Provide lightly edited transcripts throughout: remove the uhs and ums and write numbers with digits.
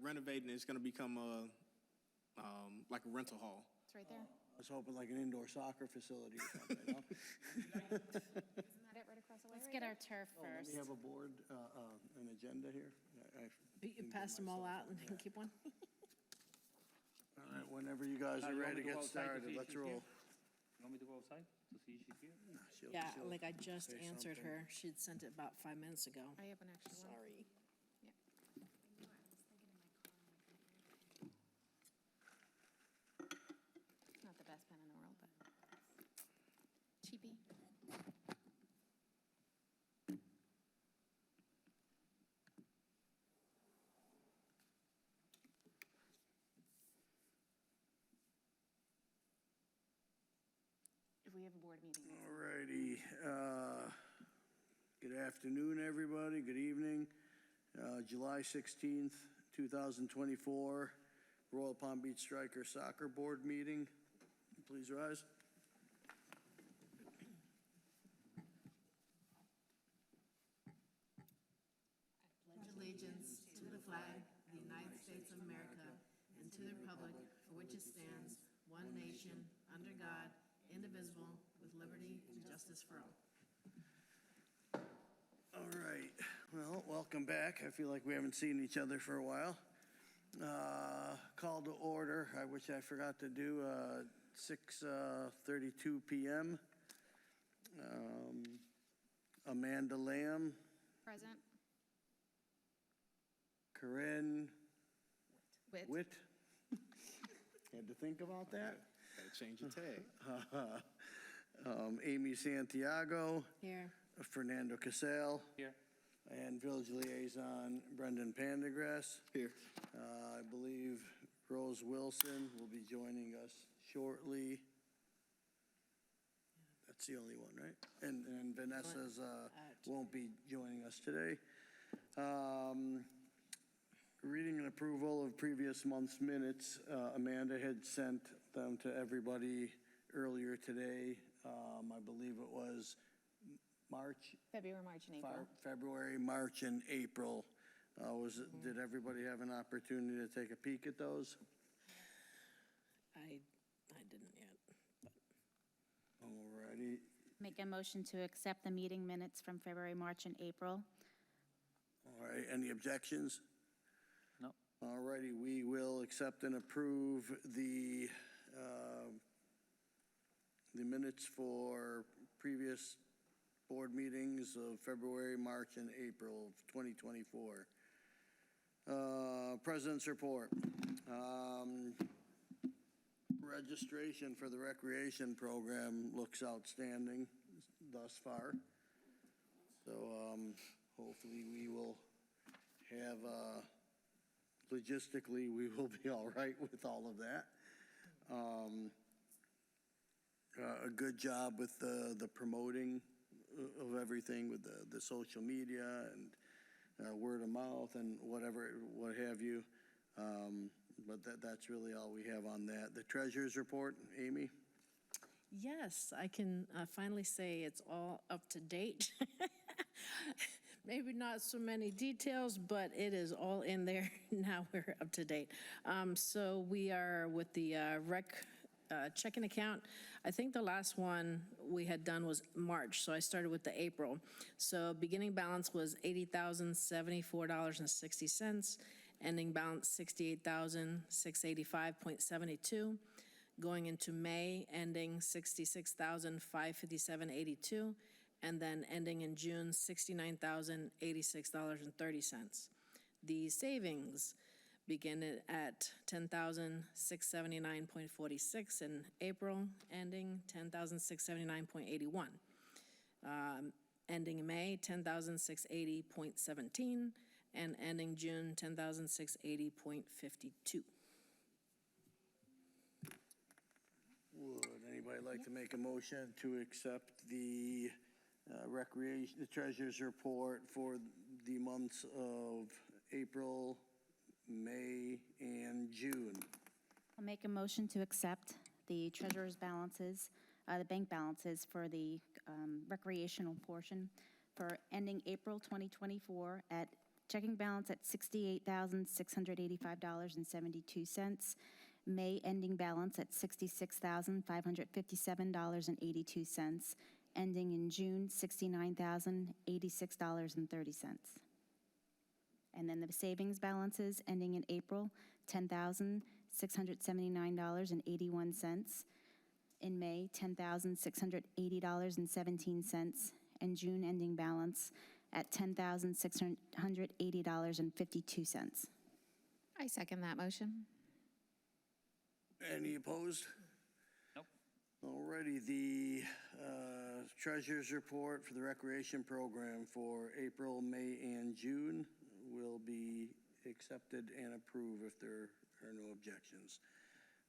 renovating. It's going to become like a rental hall. It's right there. I was hoping like an indoor soccer facility or something, you know? Isn't that it right across the way? Let's get our turf Oh, let first. me have a board, an agenda here. You passed them all out and then keep one? All right, whenever you guys are You ready want to me to get go outside to started, see if let's she's roll. You want me to go outside to see if she's here? She'll- Yeah, she'll like I just say answered something. her. She'd sent it about 5 minutes ago. I have an extra one. Sorry. Not the best pen in the world, but cheapy. If we have a board meeting. All righty. Good afternoon, everybody. Good evening. July 16th, 2024, Royal Palm Beach Strikers Soccer Board meeting. Please rise. Pledge allegiance to the flag of the United States of America and to the republic for which it stands, one nation, under God, indivisible, with liberty and justice for all. All right. Well, welcome back. I feel like we haven't seen each other for a while. Call to order, which I forgot to do, 6:32 p.m. Amanda Lamb, Present. Corinne With. Witt. Had to think about that. Got to change your tag. Amy Santiago, Here. Fernando Casale, Here. and Village Liaison Brendan Pendergrass. Here. I believe Rose Wilson will be joining us shortly. That's the only one, right? And Vanessa's won't be joining us today. Reading and approval of previous month's minutes. Amanda had sent them to everybody earlier today. I believe it was February, March, and April. February, March, and April. Did everybody have an opportunity to take a peek at those? I didn't yet. All righty. Make a motion to accept the meeting minutes from February, March, and April. All right, any objections? No. All righty, we will accept and approve the minutes for previous board meetings of February, March, and April of 2024. President's report. Registration for the recreation program looks outstanding thus far. So hopefully we will have, logistically, we will be all right with all of that. A good job with the promoting of everything with the social media and word of mouth and what have you. But that's really all we have on that. The treasurer's report, Amy? Yes, I can finally say it's all up to date. Maybe not so many details, but it is all in there. Now we're up to date. So we are with the rec checking account. I think the last one we had done was March, so I started with the April. So beginning balance was $80,074.60. Ending balance $68,685.72. Going into May, ending $66,557.82. And then ending in June, $69,086.30. The savings begin at $10,679.46 in April, ending $10,679.81. Ending in May, $10,680.17, and ending June, $10,680.52. Would anybody like to make a motion to accept the recreation, the treasurer's report for the months of April, May, and June? I'll make a motion to accept the treasurer's balances, the bank balances for the recreational portion for ending April 2024 at checking balance at $68,685.72. May ending balance at $66,557.82. Ending in June, $69,086.30. And then the savings balances ending in April, $10,679.81. In May, $10,680.17. And June ending balance at $10,680.52. I second that motion. Any opposed? Nope. Alrighty, the treasurer's report for the recreation program for April, May, and June will be accepted and approved if there are no objections.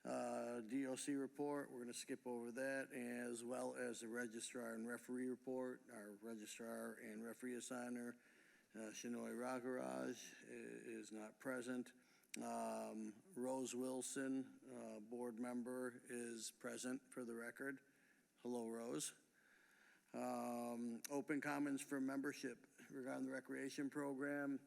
DOC report, we're going to skip over that, as well as the registrar and referee report. Our registrar and referee assigner, Shinoy Ragaraj, is not present. Rose Wilson, board member, is present for the record. Hello, Rose. Open comments for membership regarding the recreation program.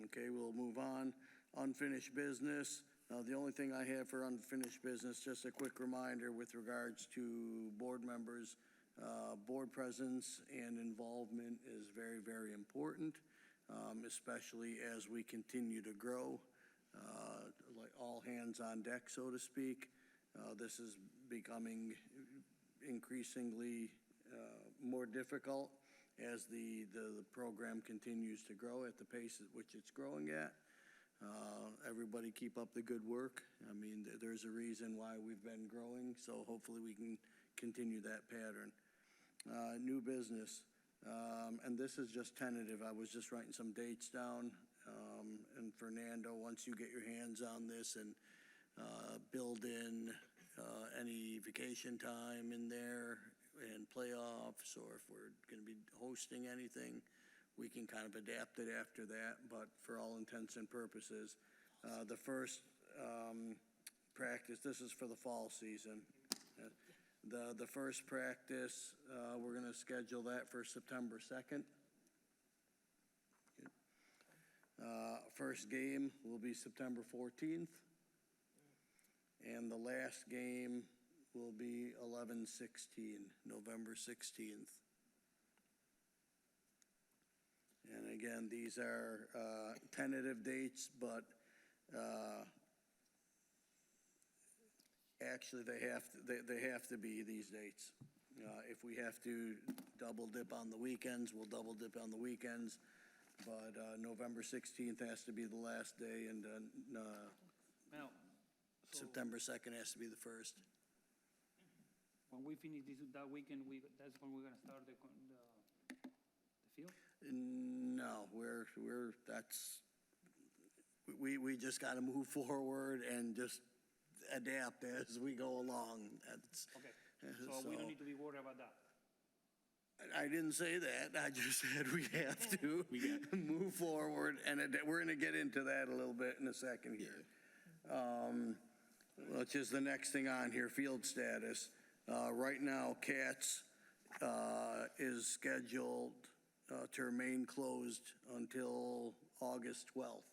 Okay, we'll move on. Unfinished business. The only thing I have for unfinished business, just a quick reminder with regards to board members, board presence and involvement is very, very important, especially as we continue to grow, like all hands on deck, so to speak. This is becoming increasingly more difficult as the program continues to grow at the pace at which it's growing at. Everybody keep up the good work. I mean, there's a reason why we've been growing, so hopefully we can continue that pattern. New business, and this is just tentative. I was just writing some dates down. And Fernando, once you get your hands on this and build in any vacation time in there and playoffs, or if we're going to be hosting anything, we can kind of adapt it after that. But for all intents and purposes, the first practice, this is for the fall season. The first practice, we're going to schedule that for September 2nd. First game will be September 14th. And the last game will be 11/16, November 16th. And again, these are tentative dates, but actually they have to be these dates. If we have to double dip on the weekends, we'll double dip on the weekends. But November 16th has to be the last day, and Now, so September 2nd has to be the first. when we finish that weekend, that's when we're gonna start the field? No, we just gotta move forward and just adapt as we go along. That's, Okay, so we don't need to be worried about that. I didn't say that, I just said we have to move forward, and we're gonna get into that a little bit in a second here. Which is the next thing on here, field status. Right now, CATS is scheduled to remain closed until August 12th,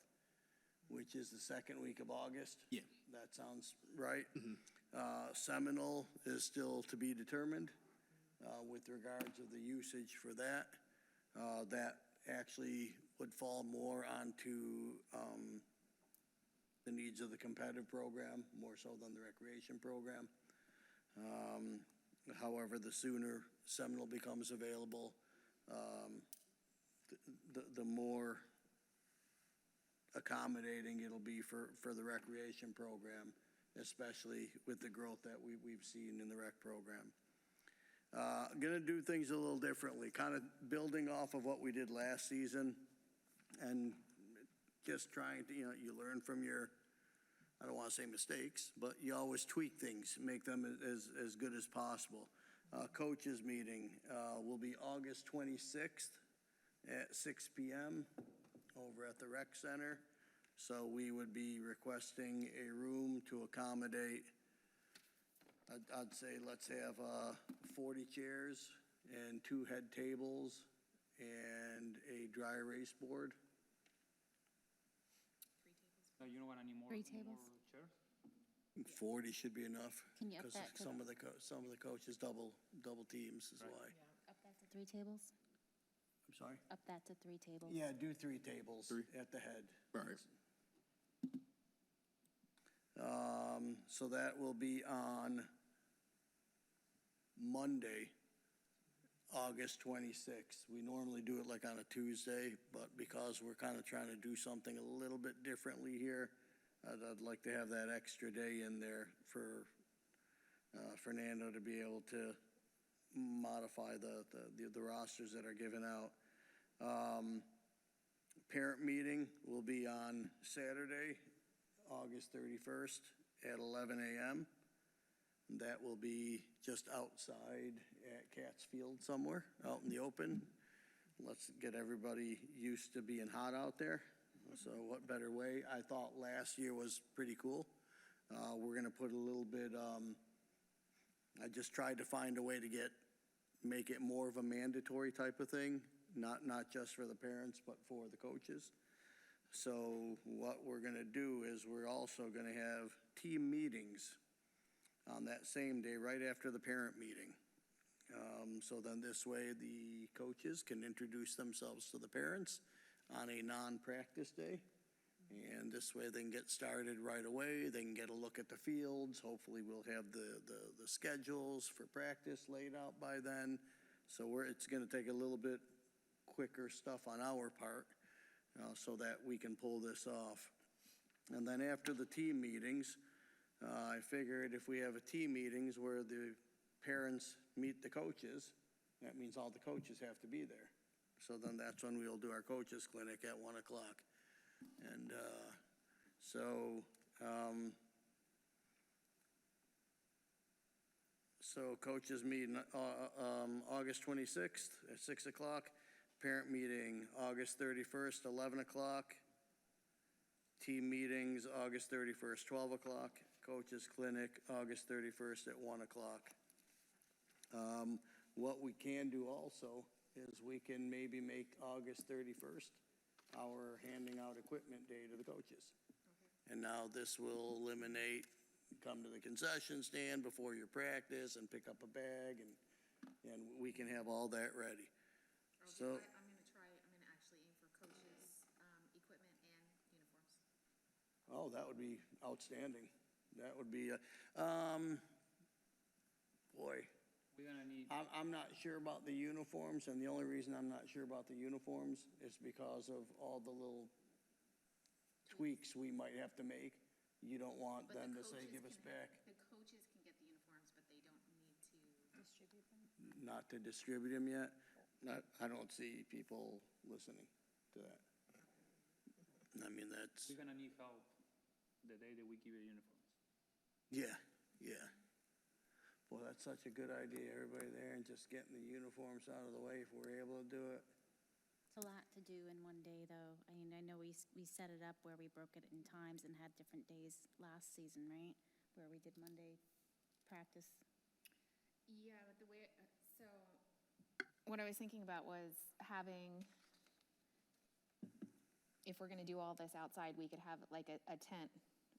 which is the second week of August. Yeah. That sounds right. Seminole is still to be determined with regards of the usage for that. That actually would fall more onto the needs of the competitive program, more so than the recreation program. However, the sooner Seminole becomes available, the more accommodating it'll be for the recreation program, especially with the growth that we've seen in the rec program. Gonna do things a little differently, kind of building off of what we did last season, and just trying to, you learn from your, I don't want to say mistakes, but you always tweak things, make them as good as possible. Coaches meeting will be August 26th at 6 p.m. over at the rec center. So we would be requesting a room to accommodate, I'd say let's have 40 chairs and 2 head tables and a dry erase board. So you don't want any more, Three any more tables? chairs? 40 should be enough. Can you up 'cause that to- some of the, some of the coaches double teams is Right. why. Up that to 3 tables? I'm sorry? Up that to 3 tables? Yeah, do 3 tables at the head. Right. So that will be on Monday, August 26th. We normally do it like on a Tuesday, but because we're kind of trying to do something a little bit differently here, I'd like to have that extra day in there for Fernando to be able to modify the rosters that are given out. Parent meeting will be on Saturday, August 31st at 11 a.m. That will be just outside at Katz Field somewhere, out in the open. Let's get everybody used to being hot out there. So what better way? I thought last year was pretty cool. We're gonna put a little bit, I just tried to find a way to make it more of a mandatory type of thing, not just for the parents, but for the coaches. So what we're gonna do is we're also gonna have team meetings on that same day, right after the parent meeting. So then this way, the coaches can introduce themselves to the parents on a non-practice day. And this way, they can get started right away. They can get a look at the fields. Hopefully, we'll have the schedules for practice laid out by then. So it's gonna take a little bit quicker stuff on our part, so that we can pull this off. And then after the team meetings, I figured if we have a team meetings where the parents meet the coaches, that means all the coaches have to be there. So then that's when we'll do our coaches clinic at 1 o'clock. And so coaches meet August 26th at 6 o'clock. Parent meeting, August 31st, 11 o'clock. Team meetings, August 31st, 12 o'clock. Coaches clinic, August 31st at 1 o'clock. What we can do also is we can maybe make August 31st our handing out equipment day to the coaches. And now this will eliminate, come to the concession stand before your practice and pick up a bag, and we can have all that ready. So, I'm gonna actually aim for coaches, equipment and uniforms. oh, that would be outstanding. That would be, boy, We're gonna need, I'm not sure about the uniforms, and the only reason I'm not sure about the uniforms is because of all the little tweaks we might have to make. You don't want But the them to say, coaches give us can back, The coaches can get the uniforms, but they don't need to distribute them? not to distribute them yet. I don't see people listening to that. I mean, that's, we're gonna need help the day that we give you uniforms. yeah. Boy, that's such a good idea, everybody there, and just getting the uniforms out of the way if we're able to do it. It's a lot to do in one day, though. I mean, I know we set it up where we broke it in times and had different days last season, right? Where we did Monday practice. Yeah, but the way, so. What I was thinking about was having, if we're gonna do all this outside, we could have like a tent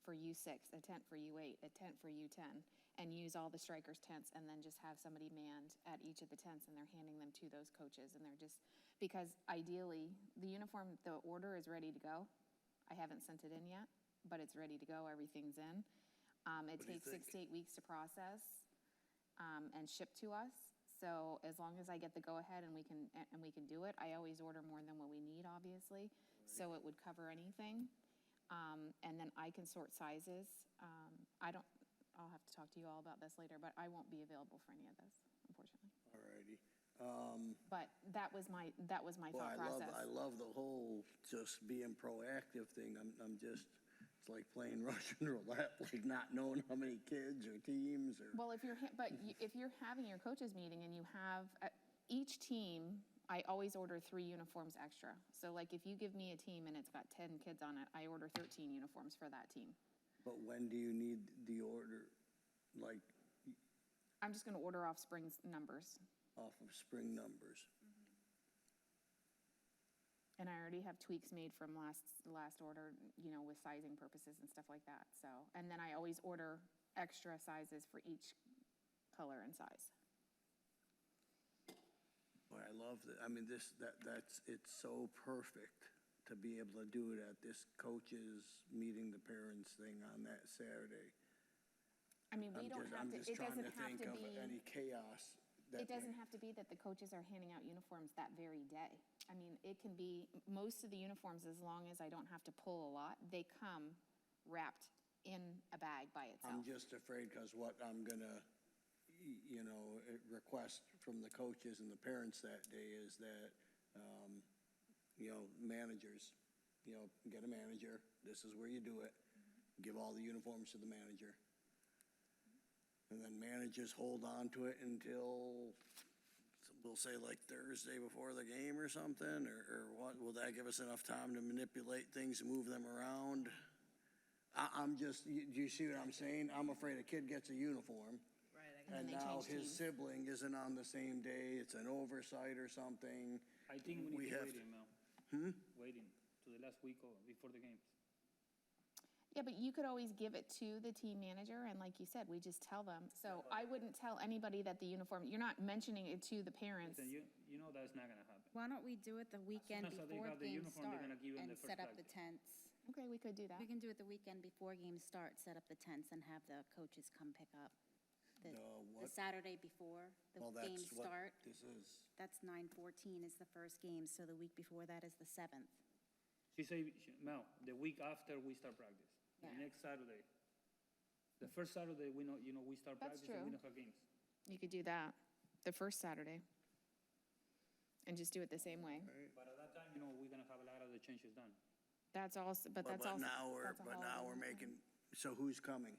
for U6, a tent for U8, a tent for U10, and use all the strikers' tents, and then just have somebody manned at each of the tents, and they're handing them to those coaches, and they're just, because ideally, the uniform, the order is ready to go. I haven't sent it in yet, but it's ready to go, everything's in. It do you takes 6 think? to 8 weeks to process, and ship to us. So as long as I get the go-ahead and we can do it, I always order more than what we need, obviously, so it would cover anything. And then I can sort sizes. I'll have to talk to you all about this later, but I won't be available for any of this, unfortunately. All righty. But that was my Boy, thought process. I love the whole just being proactive thing. I'm just, it's like playing Russian roulette, like not knowing how many kids or teams or. Well, if you're having your coaches meeting and you have, each team, I always order 3 uniforms extra. So like if you give me a team and it's got 10 kids on it, I order 13 uniforms for that team. But when do you need the order? Like I'm just gonna order off spring's numbers. off of spring numbers? And I already have tweaks made from last order, you know, with sizing purposes and stuff like that, so. And then I always order extra sizes for each color and size. Boy, I love that, I mean, it's so perfect to be able to do it at this coaches meeting the parents thing on that Saturday. I mean, we don't have I'm to, just it trying doesn't to have think to of be. any chaos. that It doesn't have to be that the coaches are handing out uniforms that very day. I mean, it can be, most of the uniforms, as long as I don't have to pull a lot, they come wrapped in a bag by I'm itself. just afraid, because what I'm gonna, request from the coaches and the parents that day is that, managers, get a manager, this is where you do it, give all the uniforms to the manager. And then managers hold on to it until, we'll say like Thursday before the game or something, or what? Will that give us enough time to manipulate things and move them around? I'm just, do you see what I'm saying? I'm afraid a kid gets a uniform, and And then they now change his teams. sibling isn't on the same day, it's an oversight or something. I think we We need to have wait to- him now. Waiting to the last week or before the games. Yeah, but you could always give it to the team manager, and like you said, we just tell them. So I wouldn't tell anybody that the uniform, you're not mentioning it to the parents. Listen, you know that's not gonna happen. Why don't we do it the weekend soon as they before got the games uniform, they're start gonna give them and the first set up the practice. tents? Okay, we could do that. We can do it the weekend before games start, set up the tents and have the coaches come pick up. The what? Saturday before the Well, games that's what start, this is. that's 9/14 is the first game, so the week before that is the 7th. She say, Mel, the week after we start practice, the Yeah. next Saturday. The first Saturday, we know, we start That's practice and we true. don't have games. You could do that, the first Saturday. And just do it the same way. But at that time, we're gonna have a lot of the changes done. That's also, but that's But also. now we're, that's a holiday. making, so who's coming?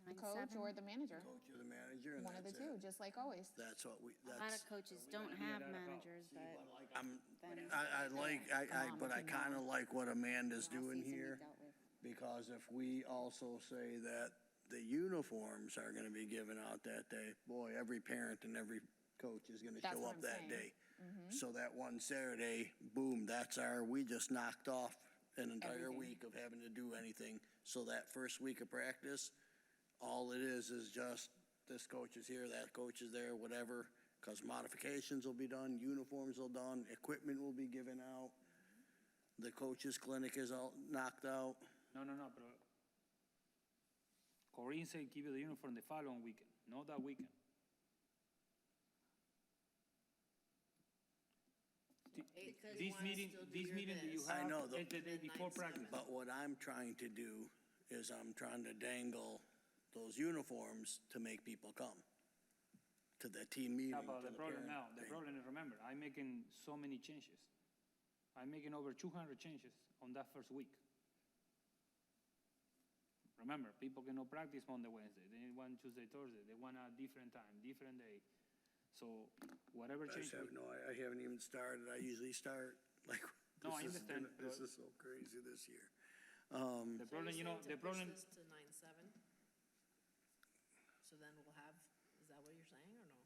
The coach 9/7. or the manager, Coach or the manager, and one of the that's two, it? just like always. That's what we, A lot that's, of coaches we're don't gonna be have at our house. managers, but I'm, then. but I kinda like what Amanda's last doing season we here. dealt with. Because if we also say that the uniforms are gonna be given out that day, boy, every parent and every coach is gonna That's show what up I'm that saying. day. So that one Saturday, boom, we just knocked off an entire Everything. week of having to do anything. So that first week of practice, all it is just, this coach is here, that coach is there, whatever, because modifications will be done, uniforms will done, equipment will be given out. The coaches' clinic is all knocked out. No, pero Corinne said give you the uniform the following weekend, not that weekend. This meeting that you I have know, is the day before practice. But what I'm trying to do is I'm trying to dangle those uniforms to make people come to the team meeting, Yeah, but to the the problem parent now, the thing. problem is, remember, I'm making so many changes. I'm making over 200 changes on that first week. Remember, people cannot practice Monday, Wednesday. They want Tuesday, Thursday. They want a different time, different day. So whatever I change. just have I haven't even started. I usually start, like, No, I this is understand, this but- is so crazy this year. The problem, the problem, Push this to 9/7? So then we'll have, is that what you're saying, or no?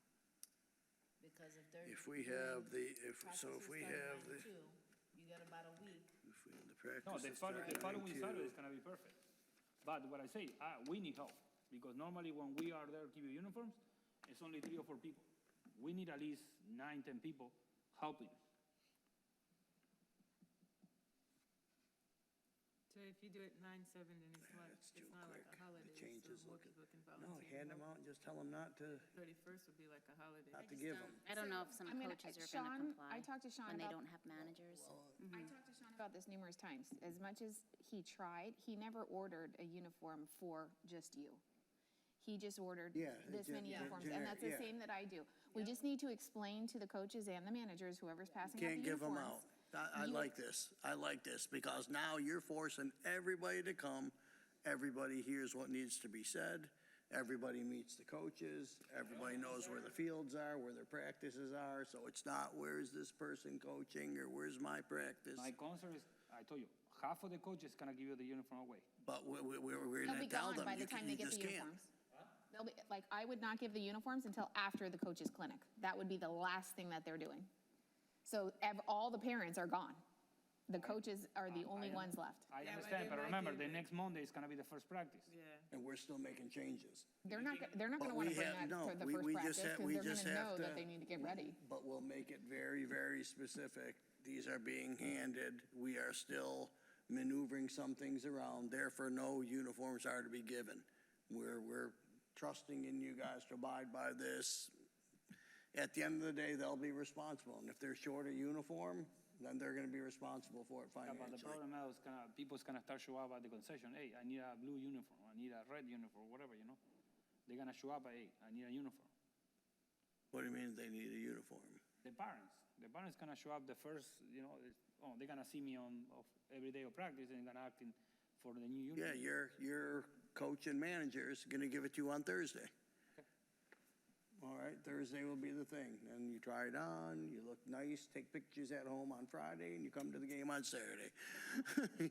Because if they're. If we have the, if practices we start at have 9 the, to 2, you got about a week. if we, the practice no, the is starting following to- Saturday is gonna be perfect. But what I say, we need help, because normally when we are there giving uniforms, it's only 3 or 4 people. We need at least 9, 10 people helping. So if you do it 9/7, then it's not, That's it's too not like quick. a holiday. The changes so more looking, people can no, volunteer. hand them out and just tell them not to 31st would be like a holiday. give them. I don't know if some I mean, coaches are Sean, gonna comply I talked to Sean when they about- don't have managers. I talked to Sean about this numerous times. As much as he tried, he never ordered a uniform for just you. He just ordered Yeah, this many uniforms, and generic, that's the yeah. same that I do. We just need to explain to the coaches and the managers, whoever's passing out the Can't give them uniforms. out. I like this. I like this, because now you're forcing everybody to come. Everybody hears what needs to be said. Everybody meets the coaches. Everybody knows where the fields are, where their practices are. So it's not, where's this person coaching, or where's my practice? My concern is, I told you, half of the coaches gonna give you the uniform away. But we're They'll gonna be tell gone them, by the you time they get just the can't. uniforms. They'll be, like, I would not give the uniforms until after the coaches' clinic. That would be the last thing that they're doing. So all the parents are gone. The coaches are the only ones left. I Yeah, but understand, they but might remember, give the it. next Monday is gonna be the first practice. Yeah. And we're still making changes. They're not gonna But wanna we bring have- that no, for the we- first we practice, just have- because we they're just gonna have know to- that they need to get ready. But we'll make it very, very specific. These are being handed. We are still maneuvering some things around. Therefore, no uniforms are to be given. We're trusting in you guys to abide by this. At the end of the day, they'll be responsible. And if they're short a uniform, then they're gonna be responsible for it Yeah, but the financially. problem is, people's gonna start show up at the concession, hey, I need a blue uniform, I need a red uniform, whatever, you know? They're gonna show up, hey, I need a uniform. What do you mean they need a uniform? The parents gonna show up the first, they're gonna see me every day of practice and gonna acting for the new Yeah, uniform. your coach and manager is gonna give it to you on Thursday. All right, Thursday will be the thing. And you try it on, you look nice, take pictures at home on Friday, and you come to the game on Saturday.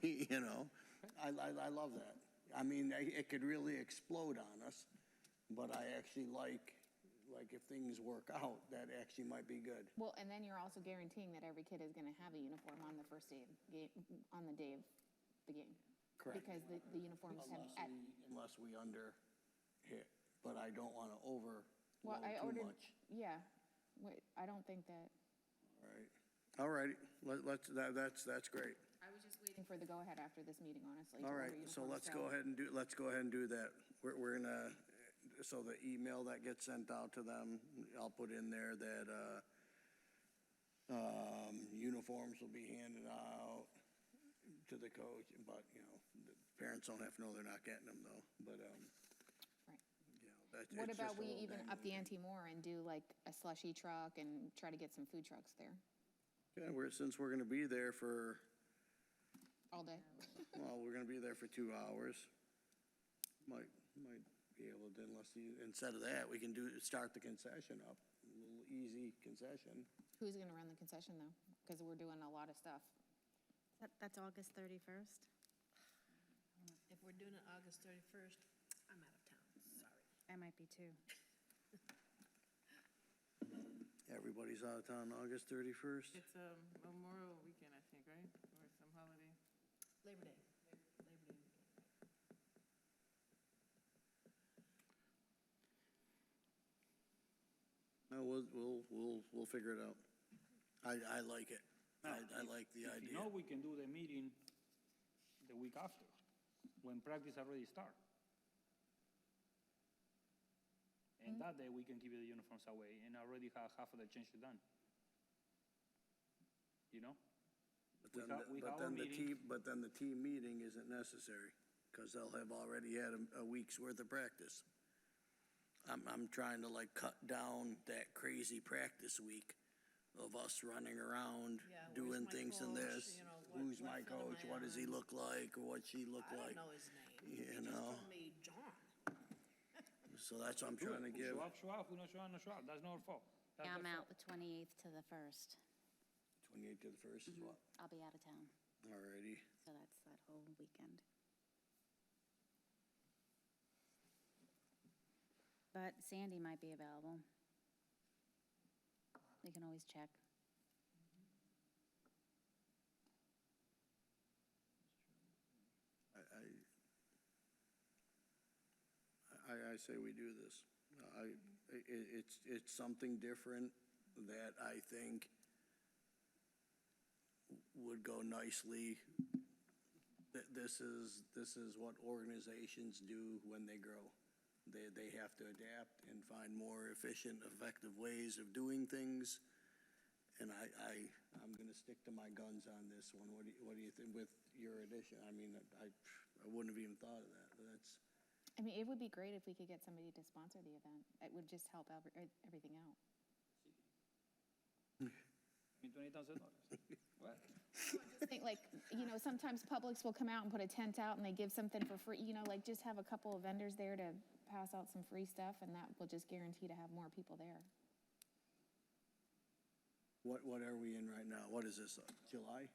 You know, I love that. I mean, it could really explode on us, but I actually like if things work out, that actually might be good. Well, and then you're also guaranteeing that every kid is gonna have a uniform on the first day of game, on the day of the game. Correct. Because the uniforms have, Unless we under hit, but I don't wanna overload well, I too ordered, much. yeah, wait, I don't think that, All righty, that's great. I was just waiting for the go-ahead after this meeting, honestly. to All right, order so uniforms, let's go ahead and do that. We're gonna, so the email that gets sent out to them, I'll put in there that, uniforms will be handed out to the coach, but, the parents don't have to know they're not getting them though, but, Right. that's. What it's about just a we little even thing. up the ante more and do like a slushy truck and try to get some food trucks there Yeah, since we're gonna be there for, all day? well, we're gonna be there for 2 hours. Might be able to, instead of that, we can start the concession up, a little easy concession. Who's gonna run the concession though? Because we're doing a lot of stuff. That's August 31st. If we're doing it August 31st, I'm out of town, sorry. I might be too. Everybody's out of town August 31st. It's Memorial Weekend, I think, right? Or some holiday. Labor Day, Labor Day. No, we'll figure it out. I like it. I like the If idea. you know, we can do the meeting the week after, when practice already start. And that day, we can give you the uniforms away and already have half of the change done. You know? But then, we have a meeting. but then the team meeting isn't necessary, because they'll have already had a week's worth of practice. I'm trying to like cut down that crazy practice week of us running around, Yeah, where's doing my things and coach, this. you know, Who's what my foot am coach? I What does he on? look like? Or what she look I like? don't know his name. You He just know. told me John. So that's what I'm trying to give. Show up, we don't show up, no show up, that's not our fault. That's Yeah, I'm their out fault. the 28th to the 1st. 28th to the 1st is what? I'll be out of town, Alrighty. so that's that whole weekend. But Sandy might be available. We can always check. I say we do this. It's something different that I think would go nicely. This is what organizations do when they grow. They have to adapt and find more efficient, effective ways of doing things. And I'm gonna stick to my guns on this one. What do you think with your addition? I mean, I wouldn't have even thought of that, but that's. I mean, it would be great if we could get somebody to sponsor the event. It would just help everything out. I mean, $20,000. What? I think like, sometimes Publix will come out and put a tent out and they give something for free, like just have a couple of vendors there to pass out some free stuff, and that will just guarantee to have more people there. What are we in right now? What is this, July?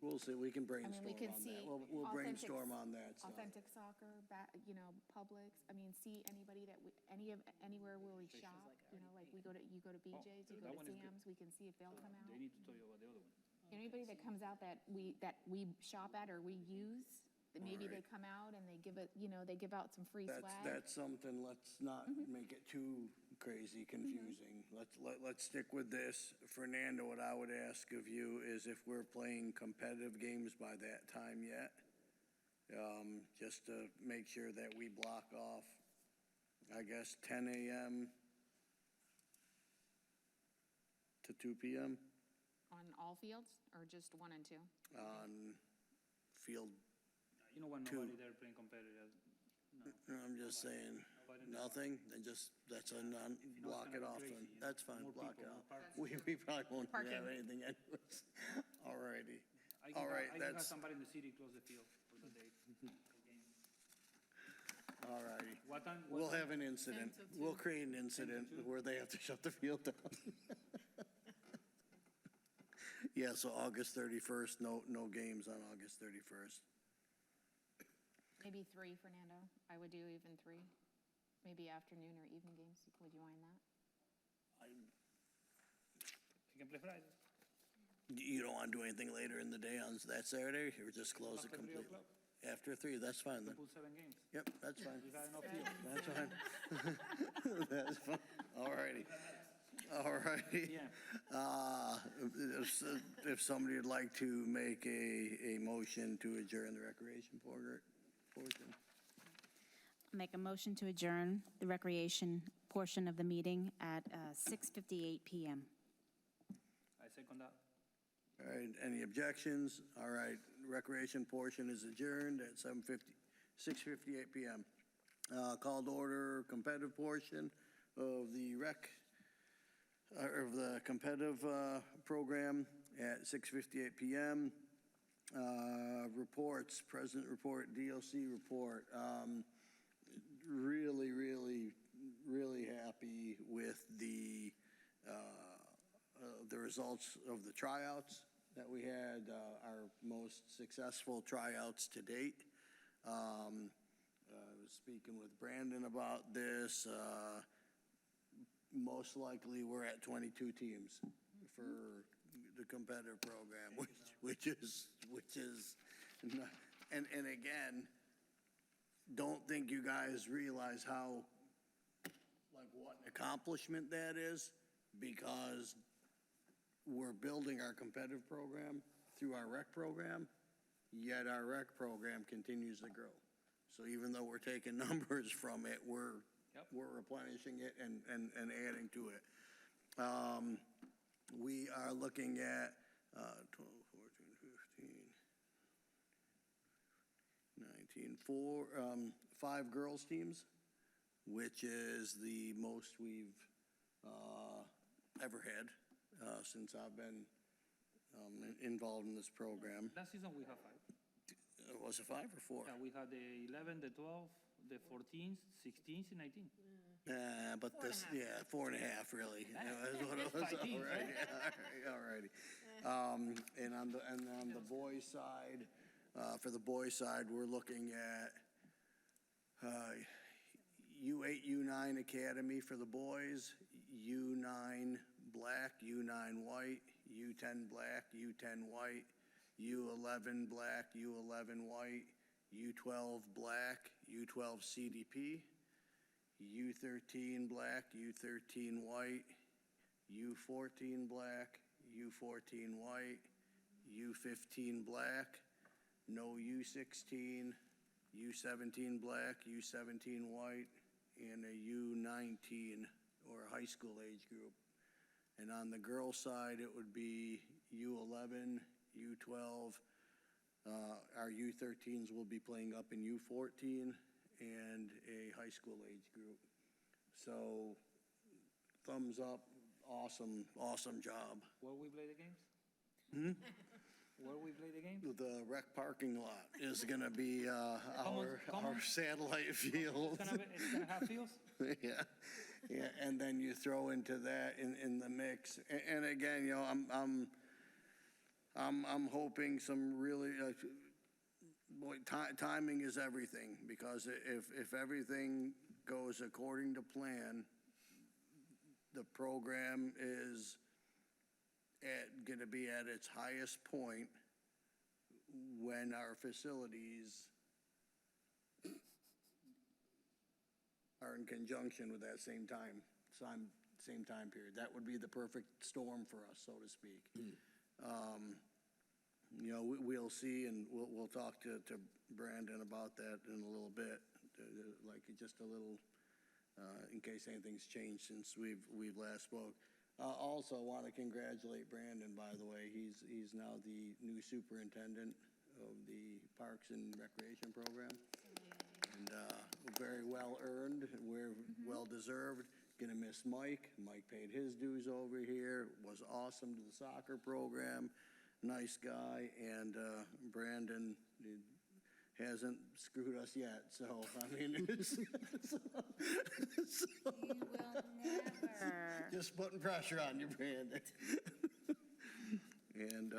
we'll see, we can I brainstorm mean, we could on see. that. We'll Authentic- brainstorm on that, so. Authentic Soccer, Publix, I mean, see anybody that, anywhere where we shop, you know, like you go to BJ's, you go that to one is good. Sam's, we can see if they'll come out. They need to tell you about the other one. Anybody that comes out that we shop at or we use, that maybe they come out and they give it, you know, they give out some free swag. That's something, let's not make it too crazy confusing. Let's stick with this. Fernando, what I would ask of you is if we're playing competitive games by that time yet, just to make sure that we block off, I guess, 10 a.m. to 2 p.m. On all fields or just 1 and 2? on field. You know what, Two. nobody there playing competitive. No. I'm just saying, Nobody. nothing, then just, that's a non, If you know, block it's it gonna off be then. crazy, That's fine, more block it people, more off. parking. We probably won't have Parking. anything anyways. All righty. I All right, I can have that's, somebody in the city close the field for the day. all righty. What time? We'll have an incident. 10 to 2. We'll create an incident 2? where they have to shut the field down. Yeah, so August 31st, no games on August 31st. Maybe 3, Fernando. I would do even 3. Maybe afternoon or evening games. Would you mind that? You can play Friday. You don't want to do anything later in the day on that Saturday, or just close it After 3 completely? o'clock. After 3, that's fine then. Put 7 games. Yep, that's fine. We got enough field. That's fine. That's fine. All righty. All righty. Yeah. If somebody would like to make a motion to adjourn the recreation portion. Make a motion to adjourn the recreation portion of the meeting at 6:58 PM. I second that. All right, any objections? All right, recreation portion is adjourned at 6:58 PM. Called to order competitive portion of the of the competitive program at 6:58 PM. Reports, President report, DLC report. Really, really, really happy with the results of the tryouts that we had, our most successful tryouts to date. I was speaking with Brandon about this. Most likely, we're at 22 teams for the competitive program, which is, not- and again, don't think you guys realize how, like, what an accomplishment that is, because we're building our competitive program through our rec program, yet our rec program continues to grow. So even though we're taking numbers from it, we're replenishing it and adding to it. We are looking at 12, 14, 15, 19, 5 girls teams, which is the most we've ever had since I've been involved in this program. Last season we had 5. Was it 5 or 4? Yeah, we had the 11, the 12, the 14s, 16s, and 19. But this, 4.5 really. That's what it was. Five teams, All right, all righty. And on the boys' side, for the boys' side, we're looking at U8, U9 Academy for the boys, U9 black, U9 white, U10 black, U10 white, U11 black, U11 white, U12 black, U12 CDP, U13 black, U13 white, U14 black, U14 white, U15 black, no U16, U17 black, U17 white, and a U19, or a high school age group. And on the girls' side, it would be U11, U12. Our U13s will be playing up in U14 and a high school age group. So, thumbs up, awesome job. Where we play the games? Where we play the games? The rec parking lot is gonna be our common? satellite field. It's gonna have fields? Yeah, and then you throw into that in the mix. And again, I'm hoping some really, boy, timing is everything, because if everything goes according to plan, the program is gonna be at its highest point when our facilities are in conjunction with that same time period. That would be the perfect storm for us, so to speak. You know, we'll see, and we'll talk to Brandon about that in a little bit, like just a little, in case anything's changed since we've last spoke. Also want to congratulate Brandon, by the way. He's now the new superintendent of the Parks and Recreation Program. And, very well earned, we're well deserved. Gonna miss Mike. Mike paid his dues over here, was awesome to the soccer program, nice guy, and, Brandon hasn't screwed us yet, so, I mean, it's, You will never. just putting pressure on you, Brandon. And,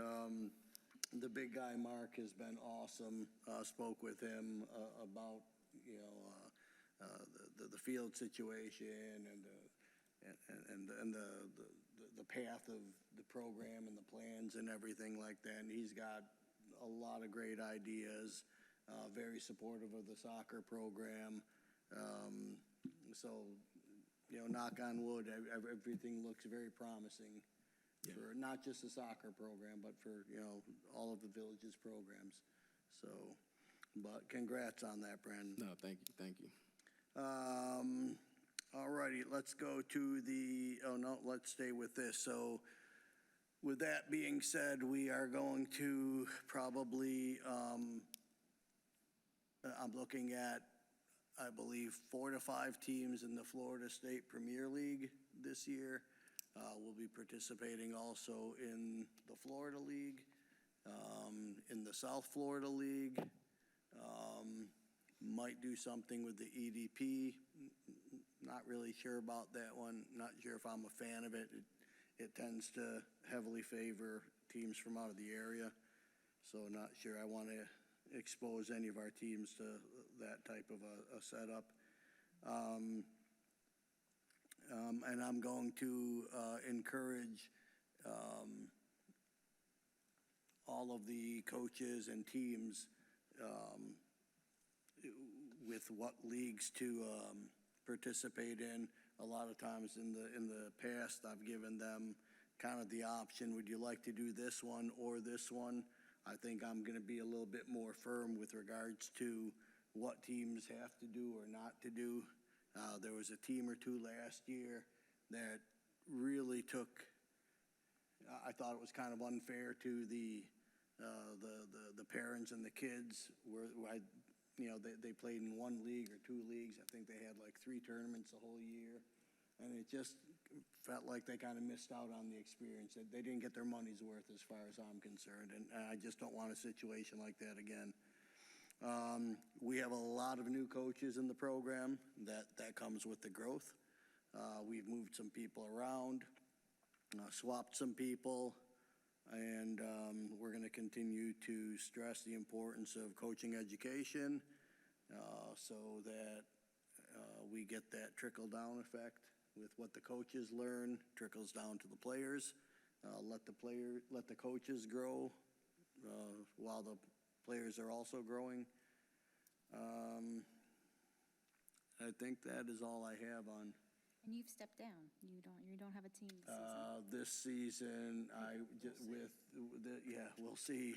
the big guy, Mark, has been awesome. Spoke with him, about, you know, the field situation and the path of the program and the plans and everything like that. And he's got a lot of great ideas, very supportive of the soccer program. So, you know, knock on wood, everything looks very promising for not just the soccer program, but for, you know, all of the village's programs. So, but congrats on that, Brandon. No, thank you. All righty, let's go to let's stay with this. So with that being said, we are going to probably, I'm looking at, I believe, 4 to 5 teams in the Florida State Premier League this year. We'll be participating also in the Florida League, in the South Florida League. Might do something with the EDP. Not really sure about that one. Not sure if I'm a fan of it. It tends to heavily favor teams from out of the area. So not sure I want to expose any of our teams to that type of a setup. And I'm going to encourage all of the coaches and teams with what leagues to participate in. A lot of times in the past, I've given them kind of the option, would you like to do this one or this one? I think I'm going to be a little bit more firm with regards to what teams have to do or not to do. There was a team or two last year that really took, I thought it was kind of unfair to the parents and the kids, where they played in 1 league or 2 leagues. I think they had like 3 tournaments the whole year. And it just felt like they kind of missed out on the experience. They didn't get their money's worth as far as I'm concerned. And I just don't want a situation like that again. We have a lot of new coaches in the program. That comes with the growth. We've moved some people around, swapped some people, and we're going to continue to stress the importance of coaching education so that we get that trickle-down effect with what the coaches learn, trickles down to the players. Let the coaches grow while the players are also growing. I think that is all I have on. And you've stepped down. You don't have a team this season. This season, we'll see.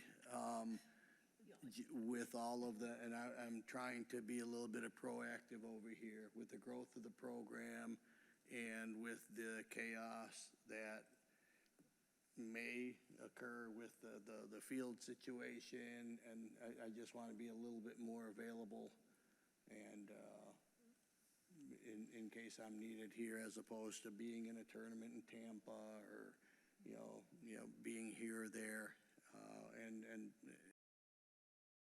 With all of the, and I'm trying to be a little bit of proactive over here with the growth of the program and with the chaos that may occur with the field situation, and I just want to be a little bit more available and in case I'm needed here, as opposed to being in a tournament in Tampa or being here or there, and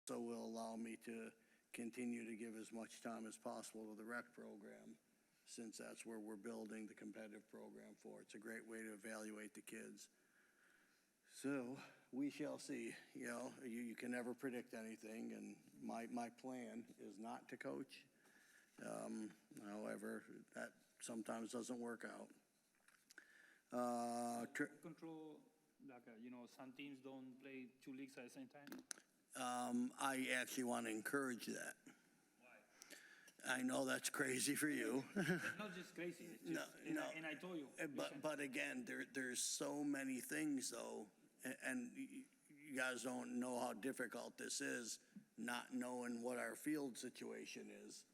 so will allow me to continue to give as much time as possible to the rec program, since that's where we're building the competitive program for. It's a great way to evaluate the kids. So we shall see, you know, you can never predict anything, and my plan is not to coach. However, that sometimes doesn't work out. Control, like, some teams don't play 2 leagues at the same time? I actually want to encourage that. I know that's crazy for you. Not just crazy, it's just, No. and I told you. But again, there's so many things though, and you guys don't know how difficult this is, not knowing what our field situation is.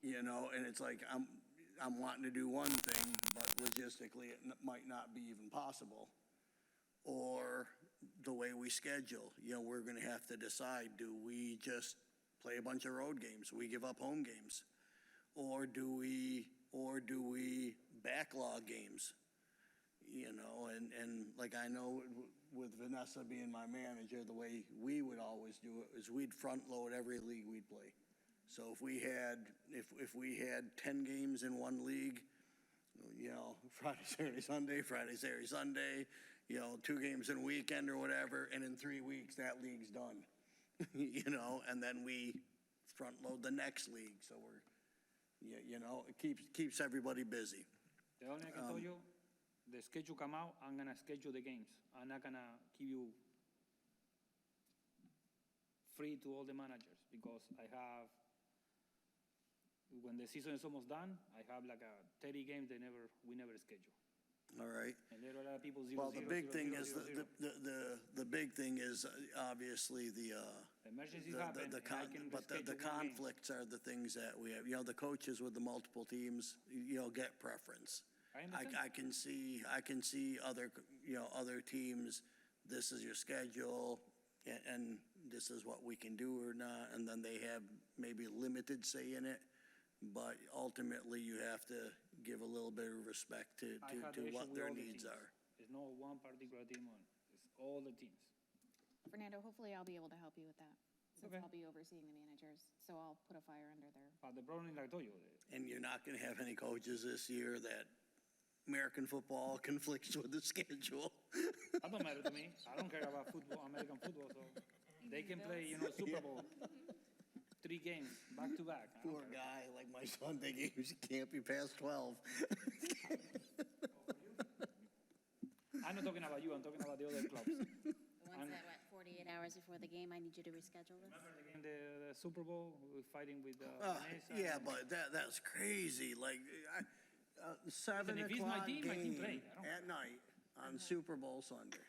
You know, and it's like, I'm wanting to do one thing, but logistically, it might not be even possible. Or the way we schedule, you know, we're gonna have to decide, do we just play a bunch of road games? We give up home games? Or do we backlog games? You know, and like I know with Vanessa being my manager, the way we would always do it is we'd front load every league we'd play. So if we had 10 games in one league, you know, Friday, Saturday, Sunday, you know, 2 games in a weekend or whatever, and in 3 weeks, that league's done. You know, and then we front load the next league, so you know, it keeps everybody busy. The only I can tell you, the schedule come out, I'm gonna schedule the games. I'm not gonna give you free to all the managers, because I have, when the season is almost done, I have like a 30 games we never schedule. All right. And there are a lot of people zero, Well, the zero, big zero, thing zero, is, zero, zero. the big thing is obviously Emergencies happen, and I can but the reschedule one game. conflicts are the things that we have. You know, the coaches with the multiple teams, you know, get preference. I understand. I can see other, you know, other teams, this is your schedule, and this is what we can do or not, and then they have maybe limited say in it, but ultimately you have to give a little bit of respect to I have the issue what with their all the needs teams. are. It's not one particular team on, it's all the teams. Fernando, hopefully I'll be able to help you with that, since Okay. I'll be overseeing the managers, so I'll put a fire under their. But the problem is, like I told you, And you're not gonna have any coaches this year that American football conflicts with the schedule. that don't matter to me. I don't care about football, American football, so they can play, Super Bowl, 3 games back to back. I don't Poor care. guy, like my Sunday games can't be past 12. I'm not talking about you, I'm talking about the other clubs. The ones that, 48 hours before the game, I need you to reschedule this? Remember the game, the Super Bowl, we were fighting with Vanessa? Yeah, but that's crazy, like, 7 if it's my o'clock team, I can game play. I don't- at night on Super Bowl Sunday.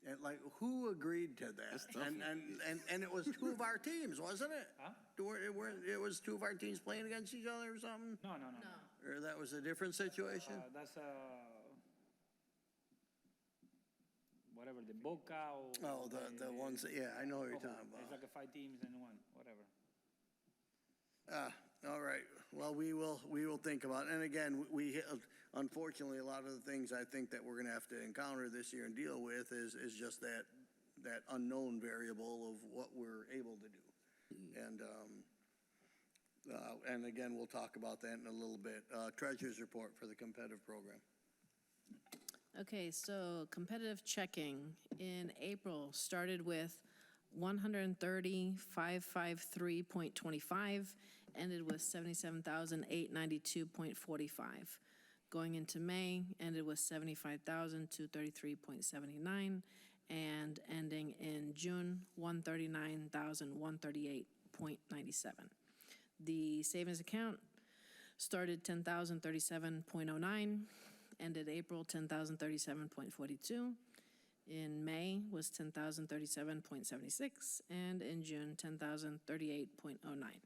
And like, who agreed to that? And it was 2 of our teams, wasn't it? Huh? It was 2 of our teams playing against each other or something? No. Or that was a different situation? That's whatever, the Boca or. Oh, the ones, that- yeah, I know what you're talking It's about. like 5 teams and 1, whatever. All right, well, we will think about it. And again, unfortunately, a lot of the things I think that we're gonna have to encounter this year and deal with is just that unknown variable of what we're able to do. And again, we'll talk about that in a little bit. Treasurer's report for the competitive program. Okay, so competitive checking in April started with 130,553.25, ended with 77,892.45. Going into May, ended with 75,233.79, and ending in June, 139,138.97. The savings account started 10,037.09, ended April 10,037.42. In May was 10,037.76, and in June 10,038.09.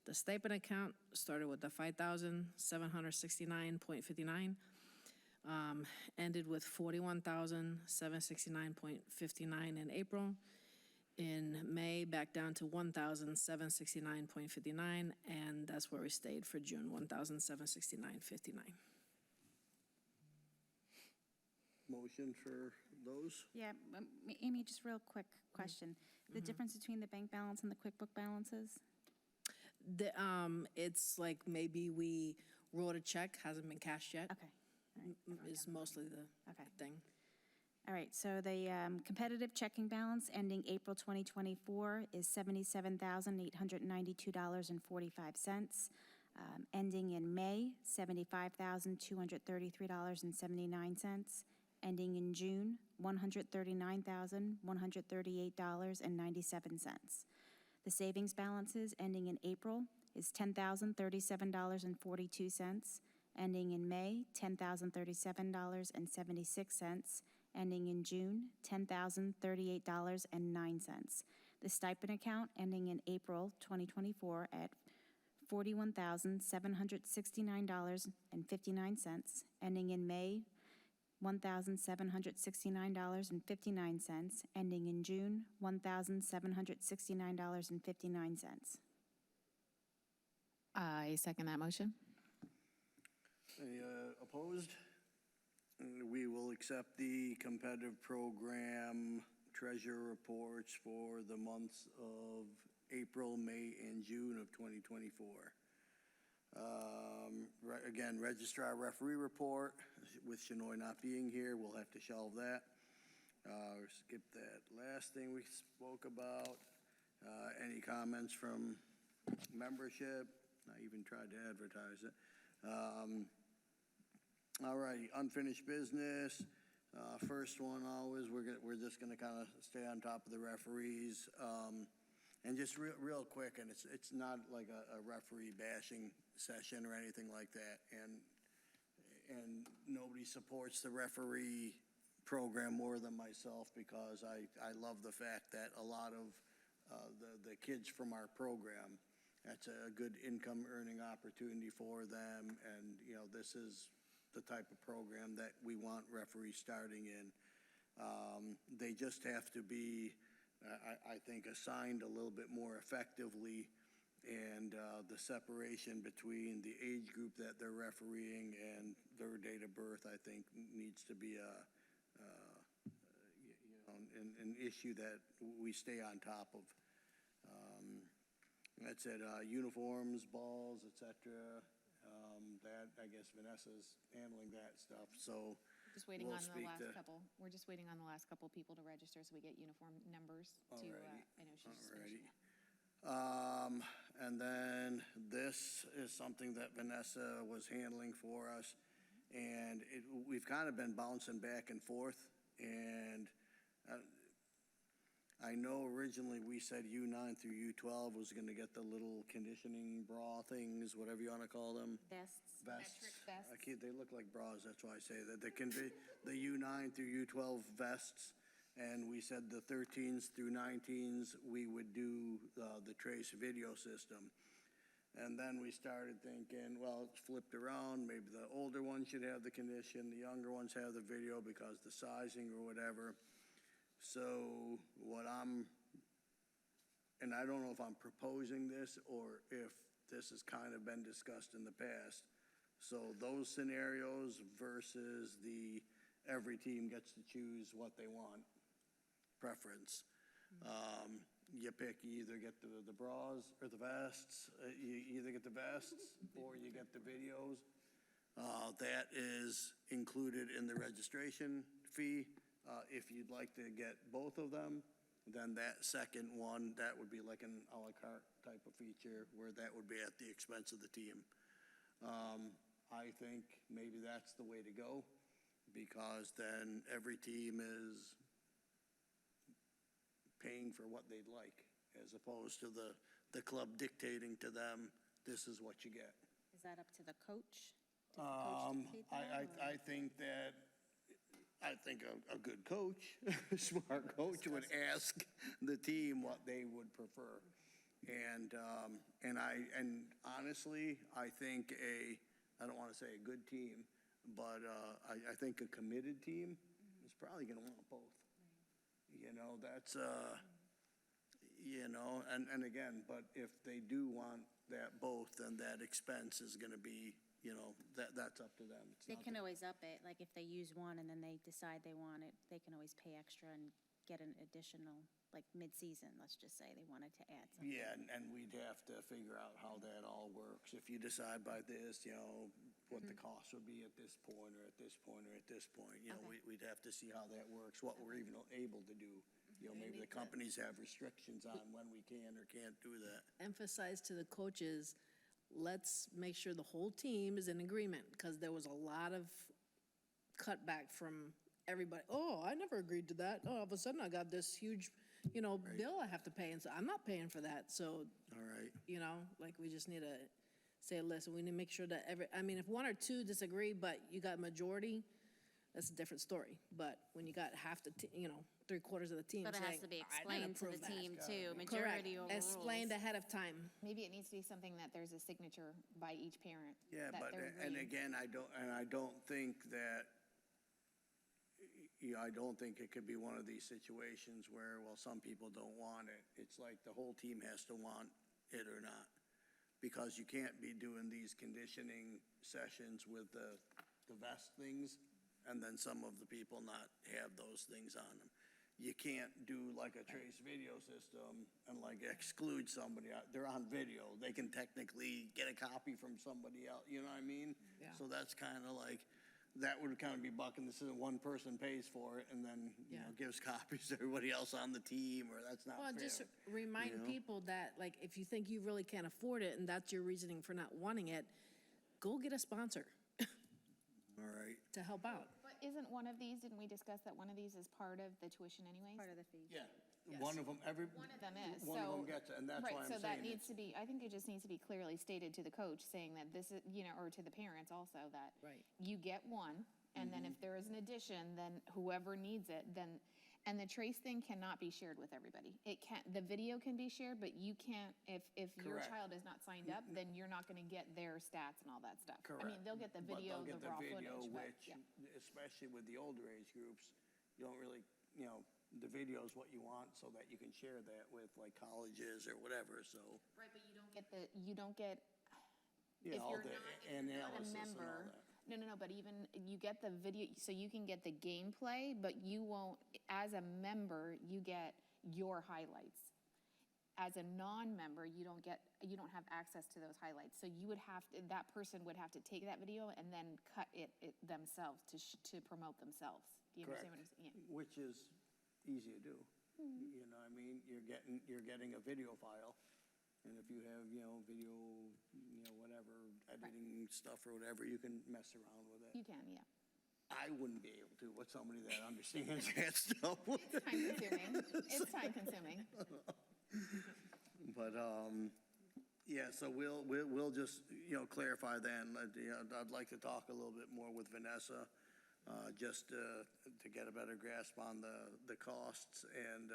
The stipend account started with the 5,769.59, ended with 41,769.59 in April. In May, back down to 1,769.59, and that's where we stayed for June, 1,769.59. Motion for those? Yeah, Amy, just real quick question. The difference between the bank balance and the QuickBook balances? It's like maybe we wrote a check, hasn't been cashed yet, Okay, all right. is mostly the Okay. thing. All right, so the competitive checking balance ending April 2024 is $77,892.45. Ending in May, $75,233.79. Ending in June, $139,138.97. The savings balances ending in April is $10,037.42. Ending in May, $10,037.76. Ending in June, $10,038.09. The stipend account ending in April 2024 at $41,769.59. Ending in May, $1,769.59. Ending in June, $1,769.59. I second that motion. Any opposed? We will accept the competitive program treasurer reports for the months of April, May, and June of 2024. Again, registrar referee report, with Shanoy not being here, we'll have to shelve that. Skip that last thing we spoke about. Any comments from membership? I even tried to advertise it. All righty, unfinished business. First one always, we're just gonna kind of stay on top of the referees. And just real quick, and it's not like a referee bashing session or anything like that. And nobody supports the referee program more than myself, because I love the fact that a lot of the kids from our program, that's a good income earning opportunity for them. And, you know, this is the type of program that we want referees starting in. They just have to be, I think, assigned a little bit more effectively, and the separation between the age group that they're refereeing and their date of birth, I think, needs to be an issue that we stay on top of. That's it. Uniforms, balls, etc. That, I guess Vanessa's handling that stuff, so. Just waiting we'll on the speak last to- couple. We're just waiting on the last couple people to register so we get uniform numbers to, Alrighty. I know she's just finishing Alrighty. it. And then this is something that Vanessa was handling for us, and we've kind of been bouncing back and forth, and I know originally we said U9 through U12 was gonna get the little conditioning bra things, whatever you wanna call them. Vests. Vests. Metric vests. They look like bras, that's why I say that. They can be the U9 through U12 vests, and we said the 13s through 19s, we would do the Trace video system. And then we started thinking, well, it's flipped around, maybe the older ones should have the condition, the younger ones have the video because the sizing or whatever. So and I don't know if I'm proposing this or if this has kind of been discussed in the past. So those scenarios versus every team gets to choose what they want, preference. You pick, you either get the bras or the vests, you either get the vests or you get the videos. That is included in the registration fee. If you'd like to get both of them, then that second one, that would be like an à la carte type of feature where that would be at the expense of the team. I think maybe that's the way to go, because then every team is paying for what they'd like, as opposed to the club dictating to them, this is what you get. Is that up to the coach? Does the coach dictate that, or- I think a good coach, a smart coach would ask the team what they would prefer. And honestly, I think I don't want to say a good team, but I think a committed team is probably going to want both. You know, that's, you know, and again, but if they do want that both, then that expense is going to be, you know, that's up to them. It's They not can the- always up it, like if they use one and then they decide they want it, they can always pay extra and get an additional, like mid-season, let's just say they wanted to add something. Yeah, and we'd have to figure out how that all works. If you decide by this, you know, what the cost would be at this point, or at this point, or at this point. You know, Okay. we'd have to see how that works, what we're even able to do. You know, maybe the companies have restrictions on when we can or can't do that. Emphasize to the coaches, let's make sure the whole team is in agreement, because there was a lot of cutback from everybody. Oh, I never agreed to that. Oh, all of a sudden I got this huge, bill I have to pay, and so I'm not paying for that. So, All right, like, we just need to say, listen, we need to make sure that if one or two disagree, but you got majority, that's a different story. But when you got half the, three-quarters of the team But it has saying, to be "I didn't explained to the approve that." team too, Correct, majority overrules. explained ahead of time. Maybe it needs to be something that there's a signature by each parent. yeah, that but, they're and agreeing. again, I don't think that, I don't think it could be one of these situations where, well, some people don't want it. It's like the whole team has to want it or not. Because you can't be doing these conditioning sessions with the vest things, and then some of the people not have those things on them. You can't do like a trace video system and like exclude somebody. They're on video. They can technically get a copy from somebody else, you know what I mean? Yeah. So that's kind of like, that would kind of be bucking this, one person pays for it and then, gives copies to everybody else on the team, or that's not Well, fair. just remind you know? people that, like, if you think you really can't afford it and that's your reasoning for not wanting it, go get a sponsor All right, to help out. But isn't one of these, didn't we discuss that one of these is part of the tuition anyways? Part of the fee. yeah, one of them, One of them is, one of so. them gets it, and that's Right, why I'm so that saying needs to be, I think it just needs to be clearly stated to the coach, saying that this is, or to the parents also, that Right. you get one, and then if there is an addition, then whoever needs it, then, and the trace thing cannot be shared with everybody. It can't, the video can be shared, but you can't, if your Correct. child is not signed up, then you're not gonna get their stats and all that stuff. I mean, Correct. they'll get the But video, they'll the get the raw video, footage, but, which, yeah. especially with the older age groups, you don't really, the video is what you want so that you can share that with like colleges or whatever, so. Right, but you don't get, Yeah, if all you're the not, if you're not a analysis and all member, that. no, but even, you get the video, so you can get the gameplay, but you won't, as a member, you get your highlights. As a non-member, you don't have access to those highlights, so you would have, that person would have to take that video and then cut it themselves to promote themselves. Do you understand what I'm saying? Yeah. Which is easy to do. You know what I mean? You're getting a video file, and if you have, video, whatever, editing stuff or whatever, you can mess around with it. You can, yeah. I wouldn't be able to, with somebody that understands that stuff. Time consuming. It's time consuming. But, yeah, so we'll just, clarify then. I'd like to talk a little bit more with Vanessa, just to get a better grasp on the costs and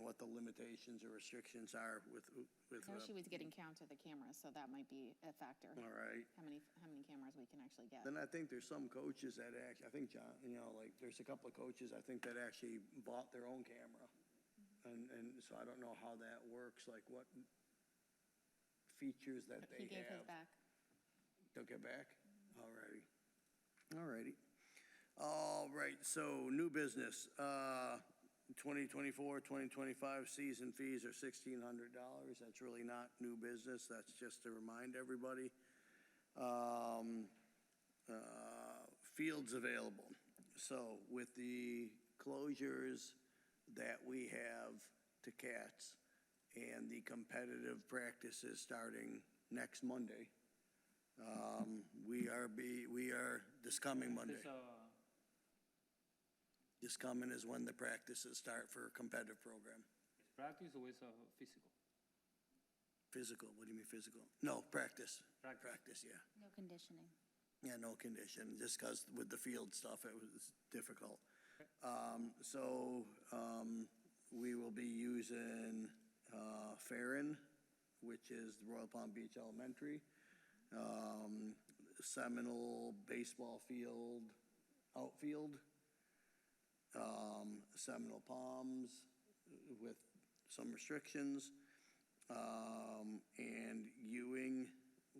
what the limitations or restrictions are with. I know she was getting count of the cameras, so that might be a factor. All right. How many cameras we can actually get. Then I think there's some coaches that I think, John, like, there's a couple of coaches, I think, that actually bought their own camera. And so I don't know how that works, like what features that He they gave his have. back. Took it back? All righty. All right, so new business, 2024, 2025 season fees are $1,600. That's really not new business, that's just to remind everybody. Fields available. So with the closures that we have to cats and the competitive practices starting next Monday, we are this coming Monday. This coming is when the practices start for a competitive program. It's practice or it's physical? Physical, what do you mean physical? No, practice. Practice. Practice, yeah. No conditioning. Yeah, no condition, just because with the field stuff, it was difficult. We will be using Farron, which is the Royal Palm Beach Elementary, Seminole Baseball Field, outfield, Seminole Palms with some restrictions, and Ewing,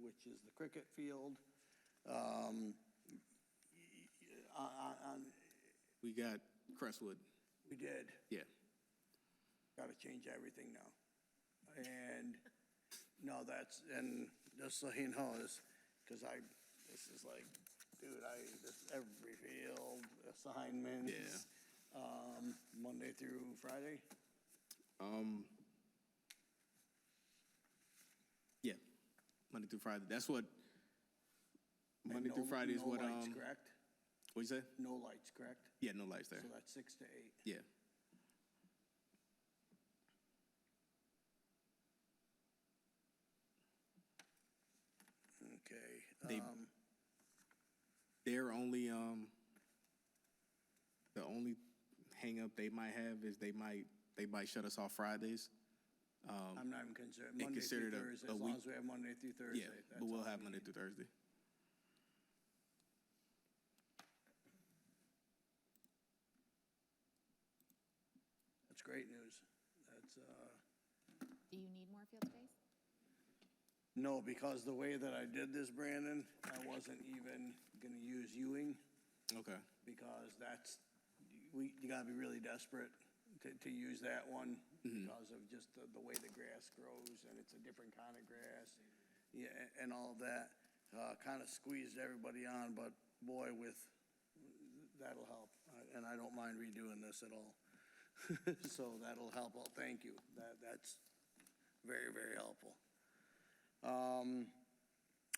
which is the cricket field. We got Crestwood. We did. Yeah. Gotta change everything now. And, no, and just so you know, because I This is like, dude, every field, assignments. Monday through Friday? Yeah, Monday through Friday. That's what, And Monday through Friday is no what, lights, correct? what'd you say? No lights, correct? Yeah, no lights there. So that's 6 to 8. Yeah. Okay. They- They're only, the only hang up they might have is they might shut us off Fridays. I'm not even concerned. They Monday through considered a Thursday, as long week. as we have Monday through Thursday. Yeah, that's but we'll all have we Monday need. through Thursday. That's great news. That's, Do you need more field space? no, because the way that I did this, Brandon, I wasn't even gonna use Ewing, Okay. because you gotta be really desperate to use that one because of just the way the grass grows, and it's a different kind of grass. Yeah, and all of that, kind of squeezed everybody on, but boy, that'll help. And I don't mind redoing this at all. So that'll help. Well, thank you. That's very, very helpful.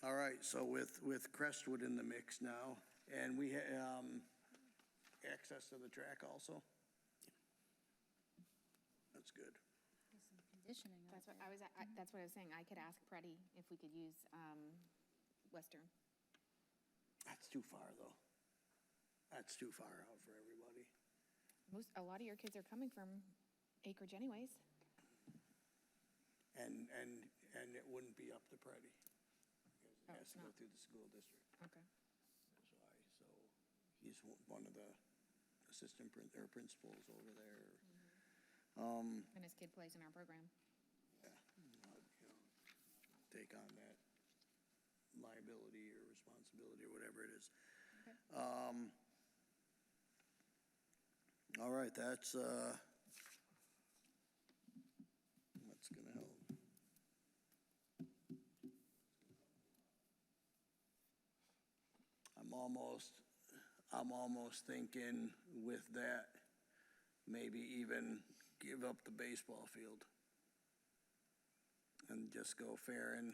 All right, so with Crestwood in the mix now, and we access to the track also? That's good. Some conditioning out That's what there. that's what I was saying. I could ask Freddie if we could use, Western. That's too far, though. That's too far out for everybody. A lot of your kids are coming from Acreage anyways. And it wouldn't be up to Preddy. Because Oh, it has it's to go not. through the school district. Okay. That's why. So he's one of the assistant principals over there. And his kid plays in our program. Yeah, take on that liability or responsibility or whatever it is. Okay. All right, that's gonna help. I'm almost thinking with that, maybe even give up the baseball field and just go fair in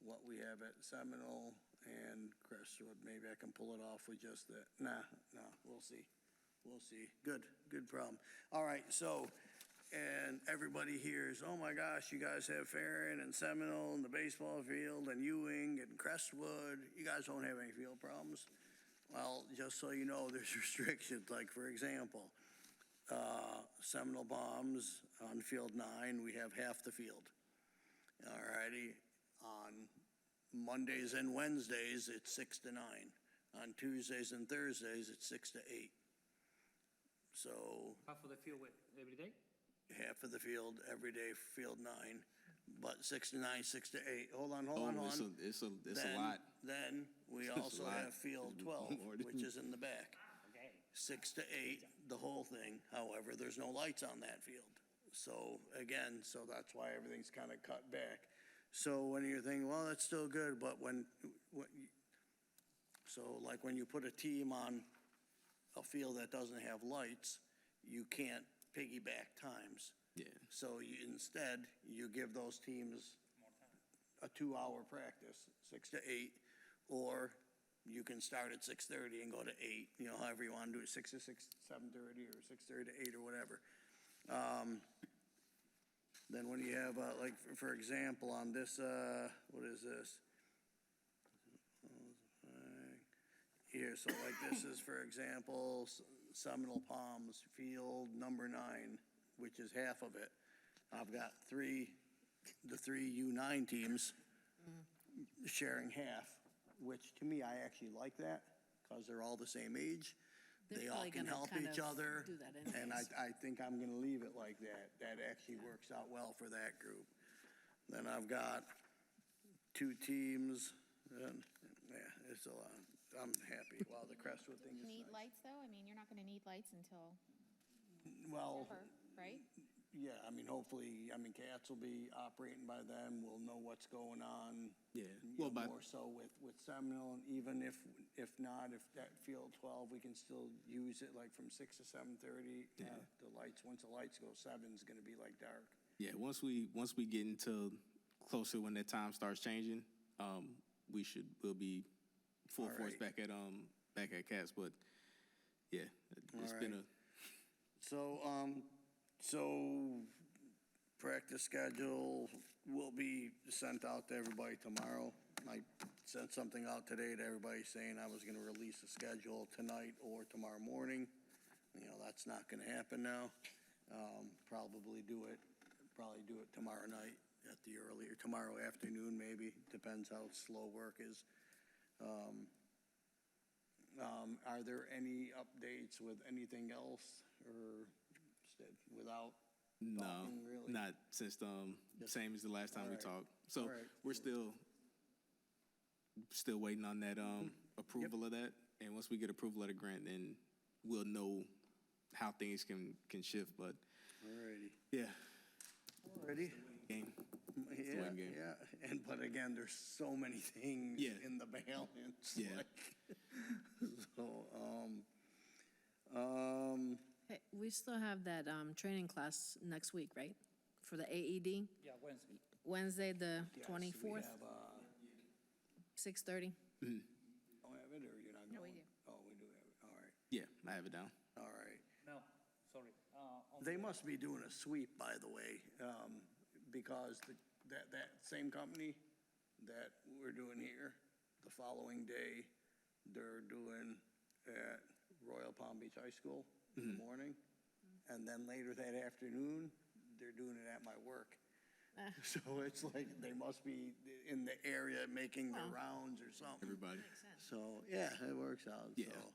what we have at Seminole and Crestwood. Maybe I can pull it off with just that. Nah, we'll see. We'll see. Good problem. All right, so, and everybody hears, oh my gosh, you guys have Farron and Seminole and the baseball field and Ewing and Crestwood. You guys don't have any field problems? Well, just so you know, there's restrictions. Like, for example, Seminole Bombs on Field 9, we have half the field. All righty. On Mondays and Wednesdays, it's 6 to 9. On Tuesdays and Thursdays, it's 6 to 8. So Half of the field every day? half of the field every day, Field 9, but 6 to 9, 6 to 8. Hold on. It's a Then- lot. Then we It's a also lot. have Field 12, More than- which is in the back. Okay. 6 to 8, the whole thing. However, there's no lights on that field. So again, so that's why everything's kind of cut back. So when you're thinking, well, that's still good, but so like when you put a team on a field that doesn't have lights, you can't piggyback times. Yeah. So instead, you give those teams a 2-hour practice, 6 to 8, or you can start at 6:30 and go to 8, however you want to do it, 6 to 6, 7:30, or 6:30 to 8, or whatever. Then when you have, like, for example, on this, what is this? Here, so like this is, for example, Seminole Palms Field number 9, which is half of it. I've got the three U9 teams sharing half, which to me, I actually like that, because they're all the same age. They're They all probably can gonna help kind each of other. do that And anyways. I think I'm gonna leave it like that. That actually works out well for that group. Then I've got 2 teams, and, yeah, it's a lot. I'm happy. Wow, the Crestwood thing is Need nice. lights, though? I mean, you're not gonna need lights until Well, December, right? yeah, I mean, hopefully, I mean, cats will be operating by then, we'll know what's going on. Yeah, you well, know, by- More so with Seminole, and even if not, if that field 12, we can still use it like from 6 to 7:30. Yeah. The lights, once the lights go 7, it's gonna be like dark. Yeah, once we get into closer when that time starts changing, we'll be full All force right. back at Cats, but yeah, it's All been right. So practice schedule will be sent out to everybody tomorrow. I sent something out today to everybody saying I was gonna release a schedule tonight or tomorrow morning. You know, that's not gonna happen now. Probably do it tomorrow night at the earlier, tomorrow afternoon maybe, depends how slow work is. Are there any updates with anything else or without no, talking really? not since same as the last time we All right. talked. So All right. we're still waiting on that approval of that, and once we get approval of the grant, then we'll know how things can shift. But Alrighty. yeah, Ready? game. Yeah, waiting game. yeah, but again, there's so many things Yeah. in the balance. Yeah. like, So, Hey, we still have that training class next week, right? For the AED? Yeah, Wednesday. Wednesday, the yes, 24th, We have, 6:30. don't have it, or you're not going? No, we do. Oh, we do have it, all right, Yeah, I have it down. all right. No, sorry. They must be doing a sweep, by the way, because that same company that we're doing here, the following day, they're doing at Royal Palm Beach High School in the morning. And then later that afternoon, they're doing it at my work. So it's like they must be in the area making their rounds or something. Everybody. So, yeah, it works out, Yeah. so.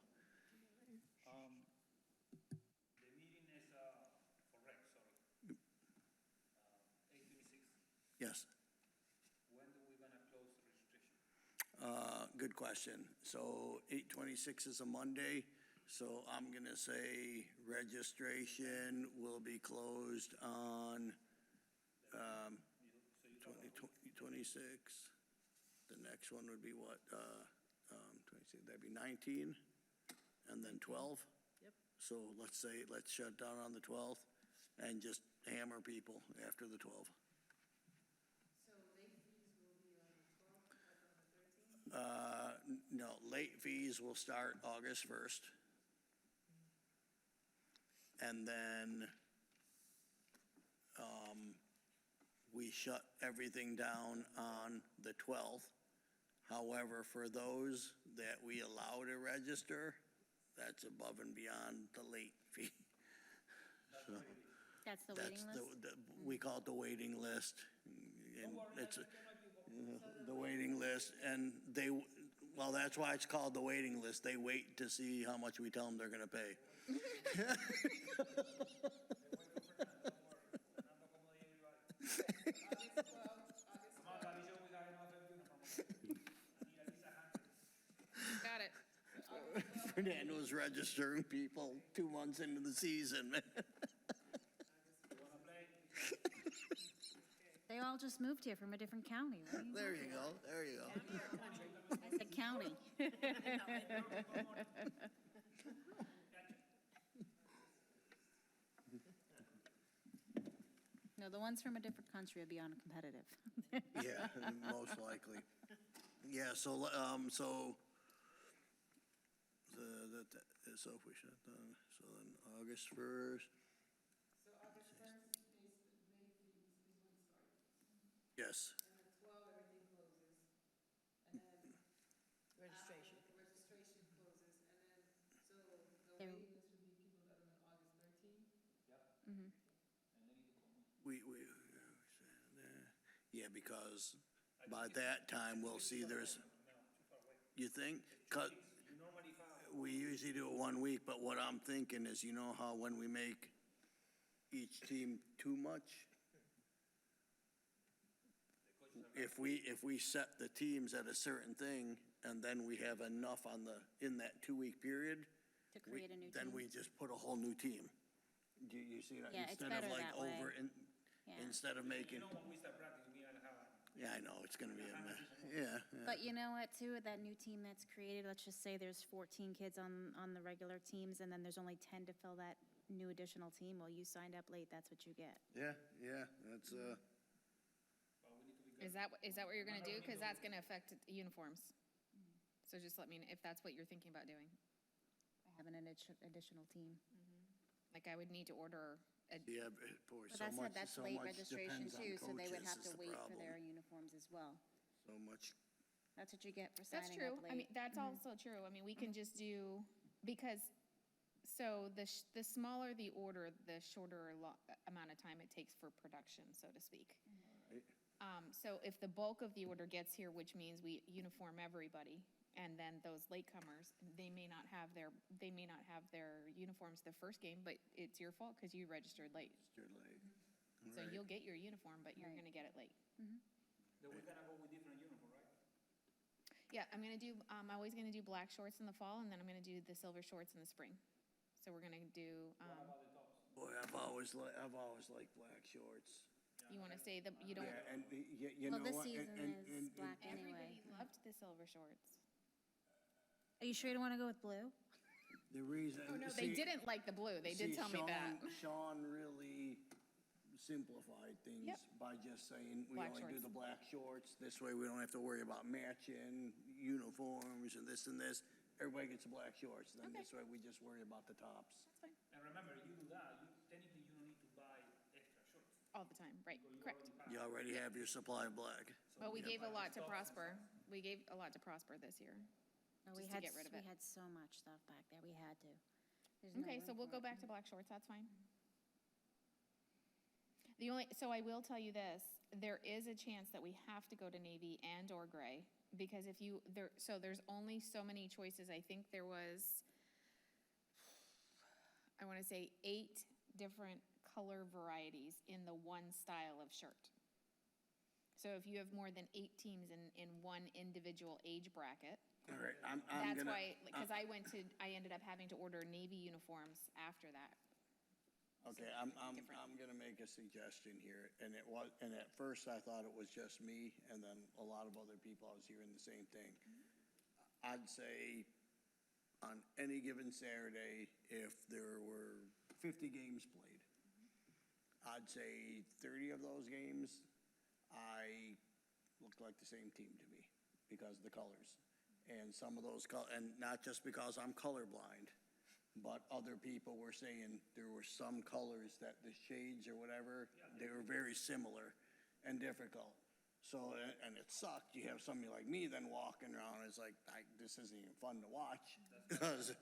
The meeting is for rec, sorry. 8:26. Yes. When do we gonna close the registration? Good question. So 8/26 is a Monday, so I'm gonna say registration will be closed on, 26. The next one would be what, 26, that'd be 19, and then 12? Yep. So let's shut down on the 12th and just hammer people after the 12th. No, late fees will start August 1st. And then, we shut everything down on the 12th. However, for those that we allow to register, that's above and beyond the late fee. So That's the that's waiting list? we call it the waiting list. And it's, the waiting list, and well, that's why it's called the waiting list. They wait to see how much we tell them they're gonna pay. Got it. Fernando's registering people 2 months into the season, man. They all just moved here from a different county, right? There you go, there you go. I said county. No, the ones from a different country are beyond competitive. Yeah, most likely. Yeah, so if we shut down, so then August 1st. So August 1st, May fees is when it starts. Yes, And at 12, everything closes. And then. Registration closes, and then, so the They- waiting list would be people that are on August 13th. yeah, because by that time, we'll see you think? 'Cause we usually do it 1 week, but what I'm thinking is, you know how when we make each team too much? If we set the teams at a certain thing, and then we have enough in that 2 week period, To create a new then team. we just put a whole new team. Do you see that? Yeah, it's Instead of better like that way. Yeah. instead of making, You know, when we start practicing, we gotta have yeah, I know, it's gonna be a mess. Yeah, yeah. But you know what, too, with that new team that's created, let's just say there's 14 kids on the regular teams, and then there's only 10 to fill that new additional team. Well, you signed up late, that's what you get. Yeah, that's, Is that what you're gonna do? Because that's gonna affect uniforms. So just let me, know if that's what you're thinking about doing. Having an additional team. Like, I would need to order yeah, boy, But so much, that's so late much registration depends on too, so they would coaches have is to the wait for problem. their uniforms as well. So much, That's what you get for That's signing true. up late. I mean, that's also true. I mean, we can just do, because, so the smaller the order, the shorter amount of time it takes for production, so to speak. right? So if the bulk of the order gets here, which means we uniform everybody, and then those latecomers, they may not have their uniforms the first game, but it's your fault because you registered late. You're late. So Right. you'll get your uniform, but you're Right. gonna get it late. Then we gotta go with different uniform, right? Yeah, I'm gonna do, I'm always gonna do black shorts in the fall, and then I'm gonna do the silver shorts in the spring. So we're gonna do, Boy, I've always liked black shorts. you wanna say that you don't, Yeah, and you know Well, this what? season is black anyway. everybody loved the silver shorts. Are you sure you don't want to go with blue? The reason. Oh, no, they didn't like the blue, they did see, tell me that. Sean really simplified things Yep. by just saying, we Black only do shorts. the black shorts. This way, we don't have to worry about matching uniforms and this and this. Everybody gets the black shorts, then Okay. this way, we just worry about the tops. That's fine, And remember, you do that, technically you don't need to buy extra shorts. all the time, right, correct. You already have your supply of black. But we gave a lot to Prosper, we gave a lot to Prosper this year. No, Just to get rid of we it. had so much stuff back there, we had to. There's no Okay, room so we'll for go it. back to black shorts, that's fine. So I will tell you this, there is a chance that we have to go to navy and or gray, because there's only so many choices. I think there was, I wanna say 8 different color varieties in the one style of shirt. So if you have more than 8 teams in one individual age bracket, All right, I'm that's gonna. why, because I ended up having to order navy uniforms after that. Okay, I'm gonna make a suggestion here, and at first I thought it was just me, and then a lot of other people, I was hearing the same thing. I'd say on any given Saturday, if there were 50 games played, I'd say 30 of those games, I looked like the same team to me, because of the colors. And some of those, and not just because I'm colorblind, but other people were saying there were some colors that the shades or whatever, they were very similar and difficult. So, and it sucked, you have somebody like me then walking around, it's like, this isn't even fun to watch. Because,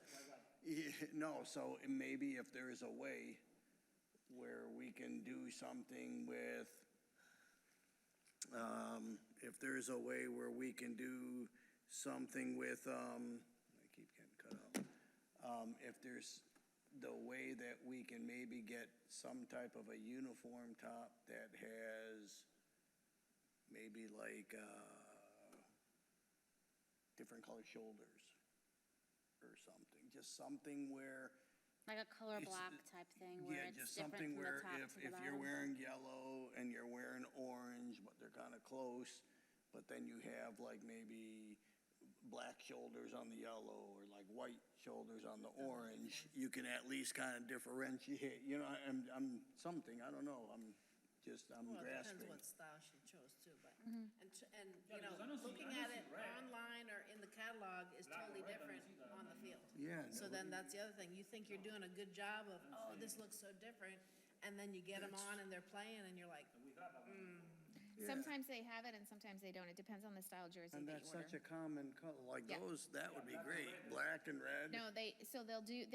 no, so maybe if there is a way where we can do something with, if there's a way where we can do something with, I keep getting cut out. If there's the way that we can maybe get some type of a uniform top that has maybe like, different color shoulders or something, just something where. Like a color It's- block type thing, where Yeah, it's just different something from the where top if to the you're bottom. wearing yellow and you're wearing orange, but they're kind of close, but then you have like maybe black shoulders on the yellow or like white shoulders on the orange, you can at least kind of differentiate, you know, I'm something, I don't know, I'm Well, it depends grasping. what style she chose too, but, Mm-hmm. and, you because I know, don't see- looking I don't at it see red. online or in the catalog is Black or totally red, I don't different see that. on the field. Yeah. So then that's the other thing, you think you're doing a good job of, oh, this looks so different, and then you get them on and they're playing and you're like, Yeah. Sometimes they have it and sometimes they don't, it depends on the style jersey And that that's you such a order. common color, like Yeah. those, that would be great, black and red. No, they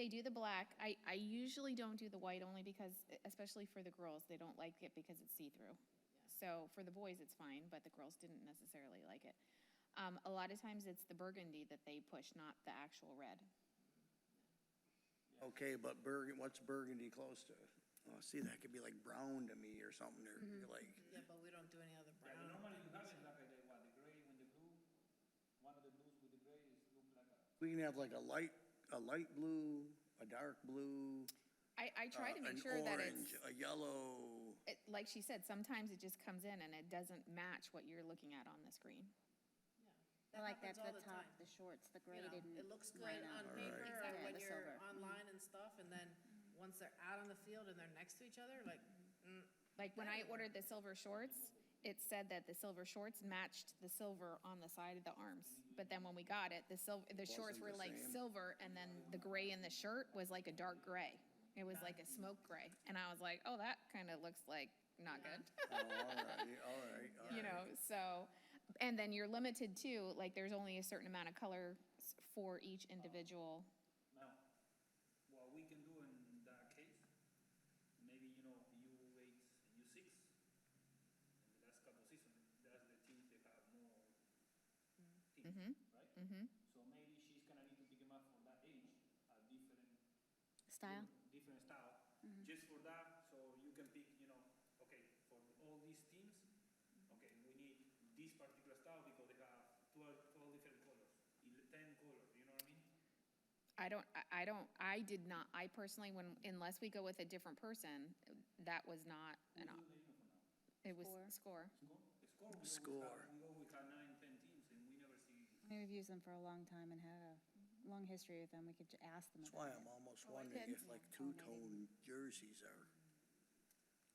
do the black, I usually don't do the white only because, especially for the girls, they don't like it because it's see-through. So for the boys, it's fine, but the girls didn't necessarily like it. A lot of times it's the burgundy that they push, not the actual red. Okay, but what's burgundy close to? Oh, see, that could be like brown to me or something, or you're like, yeah, but we don't do any other Yeah, brown. normally you have it like the gray with the blue, one of the blues with the gray is look like a. we can have like a light blue, a dark blue. I try to make an sure that orange, it's, a yellow. like she said, sometimes it just comes in and it doesn't match what you're looking at on the screen. I like that, happens all the the top, time. the shorts, the You know, graded. it looks good line on up. paper or Exactly, when the you're silver. online and stuff, and then once they're out on the field and they're next to each other, like, Like when I ordered the silver shorts, it said that the silver shorts matched the silver on the side of the arms. But then when we got it, the shorts Wasn't were the like same. silver, and then the gray in the shirt was like a dark gray. It was like a smoke gray. And I was like, oh, that kind of looks like not good. Oh, all right. You know, so, and then you're limited to, like, there's only a certain amount of color for each individual. Now, what we can do in that case, maybe, you know, U8 and U6, in the last couple seasons, that's the teams that have more teams, right? So maybe she's gonna need to pick them up for that age, a different Style? different style, just for that, so you can pick, you know, okay, for all these teams, okay, we need this particular style because they have 12 different colors, 10 colors, you know what I mean? I did not, I personally, unless we go with a different person, that was not it was score. Score. We always had 9, 10 teams, and we never see. We've used them for a long time and had a long history with them. We could ask them That's why about it. I'm almost Oh, I wondering could. if like two-tone jerseys are,